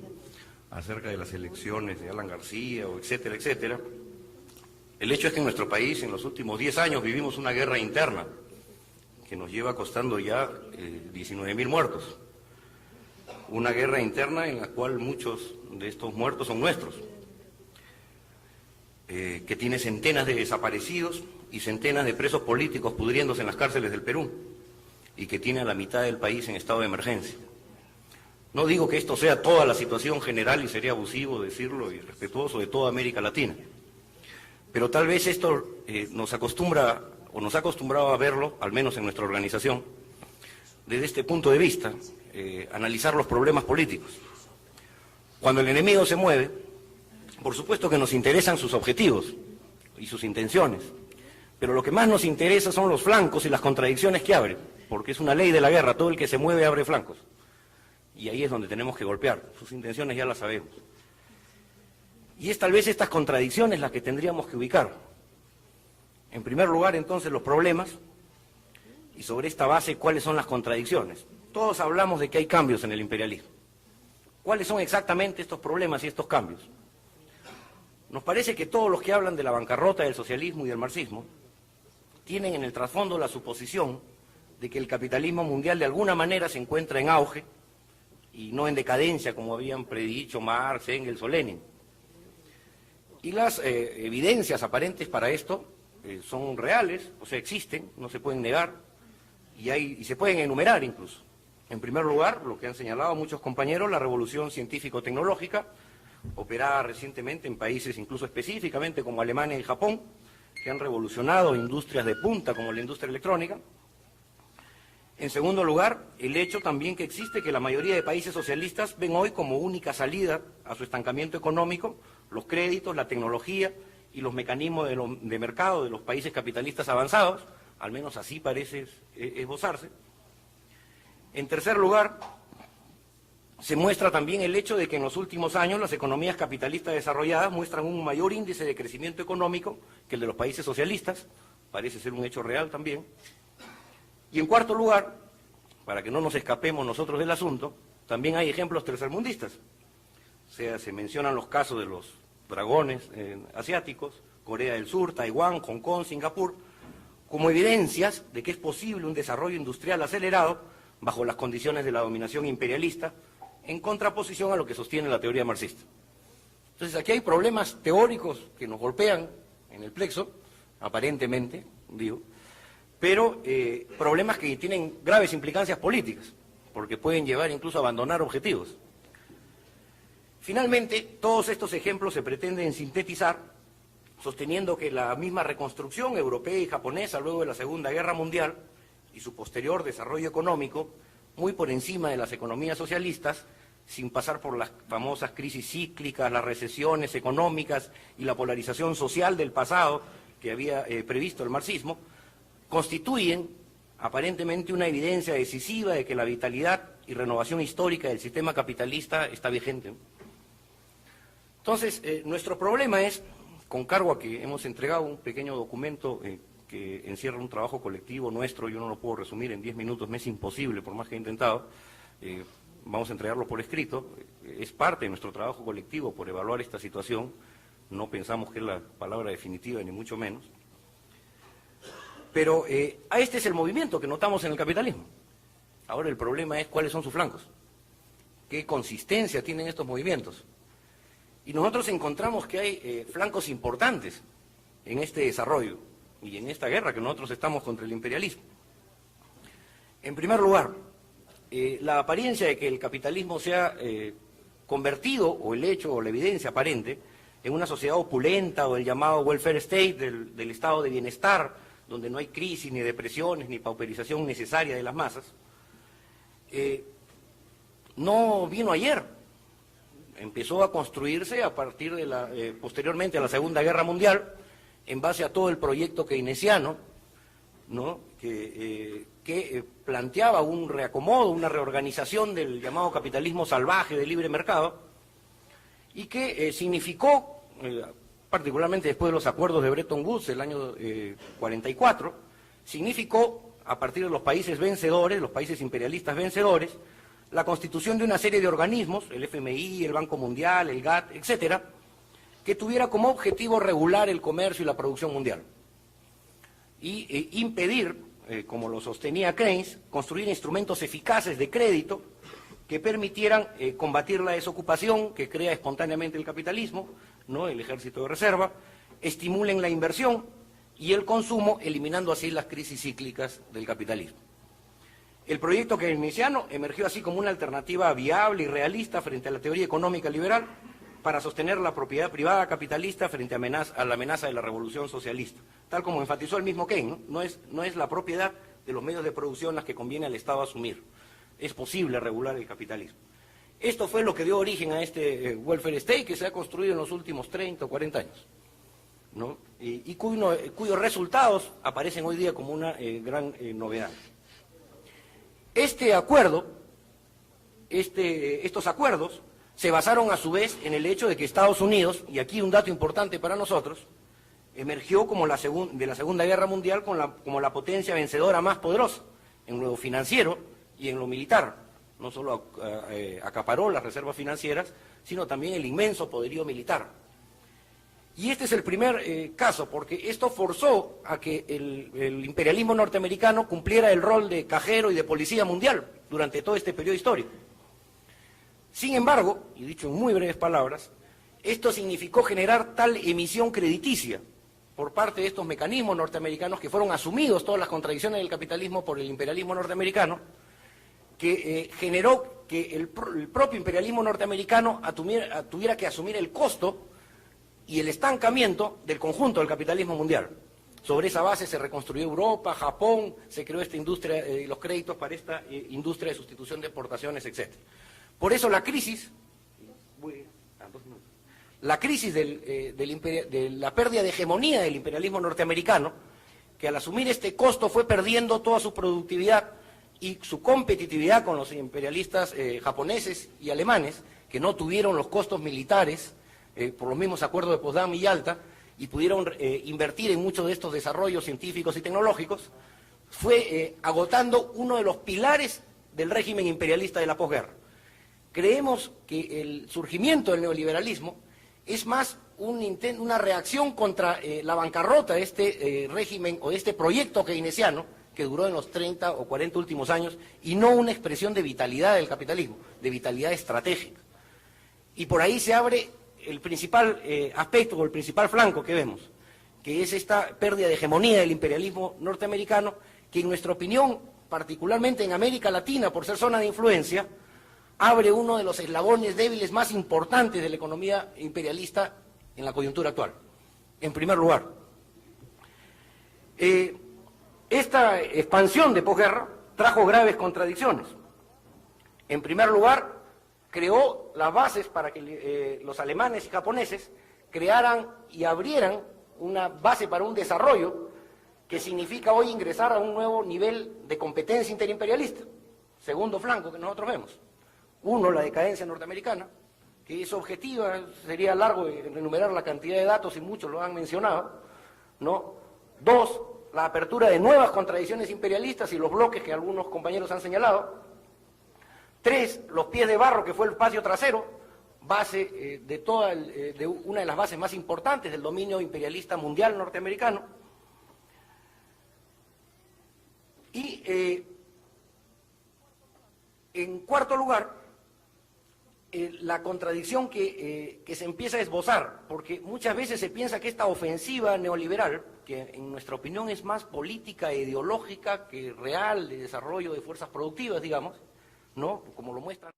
C: acerca de las elecciones de Alan García, o etcétera, etcétera, el hecho es que en nuestro país en los últimos 10 años vivimos una guerra interna que nos lleva costando ya 19.000 muertos. Una guerra interna en la cual muchos de estos muertos son nuestros, que tiene centenas de desaparecidos y centenas de presos políticos pudriéndose en las cárceles del Perú, y que tiene a la mitad del país en estado de emergencia. No digo que esto sea toda la situación general, y sería abusivo decirlo y irrespetuoso de toda América Latina, pero tal vez esto nos acostumbra, o nos ha acostumbrado a verlo, al menos en nuestra organización, desde este punto de vista, analizar los problemas políticos. Cuando el enemigo se mueve, por supuesto que nos interesan sus objetivos y sus intenciones, pero lo que más nos interesa son los flancos y las contradicciones que abre, porque es una ley de la guerra, todo el que se mueve abre flancos, y ahí es donde tenemos que golpear. Sus intenciones ya las sabemos. Y es tal vez estas contradicciones las que tendríamos que ubicar. En primer lugar, entonces, los problemas, y sobre esta base, ¿cuáles son las contradicciones? Todos hablamos de que hay cambios en el imperialismo. ¿Cuáles son exactamente estos problemas y estos cambios? Nos parece que todos los que hablan de la bancarrota del socialismo y del marxismo tienen en el trasfondo la suposición de que el capitalismo mundial de alguna manera se encuentra en auge y no en decadencia, como habían predicho Marx, Engels o Lenin. Y las evidencias aparentes para esto
G: son reales, o sea, existen, no se pueden negar, y se pueden enumerar incluso. En primer lugar, lo que han señalado muchos compañeros, la revolución científico-tecnológica, operada recientemente en países incluso específicamente como Alemania y Japón, que han revolucionado industrias de punta como la industria electrónica. En segundo lugar, el hecho también que existe que la mayoría de países socialistas ven hoy como única salida a su estancamiento económico los créditos, la tecnología y los mecanismos de mercado de los países capitalistas avanzados, al menos así parece esbozarse. En tercer lugar, se muestra también el hecho de que en los últimos años las economías capitalistas desarrolladas muestran un mayor índice de crecimiento económico que el de los países socialistas, parece ser un hecho real también. Y en cuarto lugar, para que no nos escapemos nosotros del asunto, también hay ejemplos tercermundistas. O sea, se mencionan los casos de los dragones asiáticos, Corea del Sur, Taiwán, Hong Kong, Singapur, como evidencias de que es posible un desarrollo industrial acelerado bajo las condiciones de la dominación imperialista, en contraposición a lo que sostiene la teoría marxista. Entonces, aquí hay problemas teóricos que nos golpean en el plexo, aparentemente, digo, pero problemas que tienen graves implicancias políticas, porque pueden llevar incluso a abandonar objetivos. Finalmente, todos estos ejemplos se pretenden sintetizar sosteniendo que la misma reconstrucción europea y japonesa luego de la Segunda Guerra Mundial y su posterior desarrollo económico, muy por encima de las economías socialistas, sin pasar por las famosas crisis cíclicas, las recesiones económicas y la polarización social del pasado que había previsto el marxismo, constituyen aparentemente una evidencia decisiva de que la vitalidad y renovación histórica del sistema capitalista está vigente. Entonces, nuestro problema es, con cargo a que hemos entregado un pequeño documento que encierra un trabajo colectivo nuestro, yo no lo puedo resumir en 10 minutos, me es imposible, por más que he intentado, vamos a entregarlo por escrito, es parte de nuestro trabajo colectivo por evaluar esta situación, no pensamos que es la palabra definitiva, ni mucho menos, pero este es el movimiento que notamos en el capitalismo. Ahora el problema es cuáles son sus flancos, qué consistencia tienen estos movimientos. Y nosotros encontramos que hay flancos importantes en este desarrollo y en esta guerra que nosotros estamos contra el imperialismo. En primer lugar, la apariencia de que el capitalismo se ha convertido, o el hecho o la evidencia aparente, en una sociedad opulenta o el llamado welfare state del estado de bienestar, donde no hay crisis, ni depresiones, ni pauperización necesaria de las masas, no vino ayer. Empezó a construirse a partir de posteriormente a la Segunda Guerra Mundial, en base a todo el proyecto keynesiano, ¿no? que planteaba un reacomodo, una reorganización del llamado capitalismo salvaje de libre mercado, y que significó, particularmente después de los acuerdos de Bretton Woods del año 44, significó, a partir de los países vencedores, los países imperialistas vencedores, la constitución de una serie de organismos, el FMI, el Banco Mundial, el GATT, etcétera, que tuviera como objetivo regular el comercio y la producción mundial. Y impedir, como lo sostenía Keynes, construir instrumentos eficaces de crédito que permitieran combatir la desocupación que crea espontáneamente el capitalismo, ¿no? El ejército de reserva, estimulen la inversión y el consumo, eliminando así las crisis cíclicas del capitalismo. El proyecto keynesiano emergió así como una alternativa viable y realista frente a la teoría económica liberal para sostener la propiedad privada capitalista frente a la amenaza de la revolución socialista, tal como enfatizó el mismo Keynes, ¿no? No es la propiedad de los medios de producción las que conviene al Estado asumir, es posible regular el capitalismo. Esto fue lo que dio origen a este welfare state que se ha construido en los últimos 30 o 40 años, ¿no? y cuyos resultados aparecen hoy día como una gran novedad. Este acuerdo, estos acuerdos se basaron a su vez en el hecho de que Estados Unidos, y aquí un dato importante para nosotros, emergió como de la Segunda Guerra Mundial como la potencia vencedora más poderosa en lo financiero y en lo militar. No solo acaparó las reservas financieras, sino también el inmenso poderío militar. Y este es el primer caso, porque esto forzó a que el imperialismo norteamericano cumpliera el rol de cajero y de policía mundial durante todo este periodo histórico. Sin embargo, y dicho en muy breves palabras, esto significó generar tal emisión crediticia por parte de estos mecanismos norteamericanos que fueron asumidos, todas las contradicciones del capitalismo por el imperialismo norteamericano, que generó que el propio imperialismo norteamericano tuviera que asumir el costo y el estancamiento del conjunto del capitalismo mundial. Sobre esa base se reconstruyó Europa, Japón, se creó esta industria, los créditos para esta industria de sustitución de exportaciones, etc. Por eso la crisis de la pérdida de hegemonía del imperialismo norteamericano, que al asumir este costo fue perdiendo toda su productividad y su competitividad con los imperialistas japoneses y alemanes, que no tuvieron los costos militares por los mismos acuerdos de Potsdam y Yalta, y pudieron invertir en muchos de estos desarrollos científicos y tecnológicos, fue agotando uno de los pilares del régimen imperialista de la posguerra. Creemos que el surgimiento del neoliberalismo es más una reacción contra la bancarrota de este régimen o de este proyecto keynesiano que duró en los 30 o 40 últimos años, y no una expresión de vitalidad del capitalismo, de vitalidad estratégica. Y por ahí se abre el principal aspecto o el principal flanco que vemos, que es esta pérdida de hegemonía del imperialismo norteamericano, que en nuestra opinión, particularmente en América Latina, por ser zona de influencia, abre uno de los eslabones débiles más importantes de la economía imperialista en la coyuntura actual. En primer lugar, esta expansión de posguerra trajo graves contradicciones. En primer lugar, creó las bases para que los alemanes y japoneses crearan y abrieran una base para un desarrollo que significa hoy ingresar a un nuevo nivel de competencia interimperialista. Segundo flanco que nosotros vemos. Uno, la decadencia norteamericana, que es objetiva, sería largo enumerar la cantidad de datos y muchos lo han mencionado, ¿no? Dos, la apertura de nuevas contradicciones imperialistas y los bloques que algunos compañeros han señalado. Tres, los pies de barro, que fue el patio trasero, base de una de las bases más importantes del dominio imperialista mundial norteamericano. Y en cuarto lugar, la contradicción que se empieza a esbozar, porque muchas veces se piensa que esta ofensiva neoliberal, que en nuestra opinión es más política e ideológica que real de desarrollo de fuerzas productivas, digamos, ¿no? Como lo muestran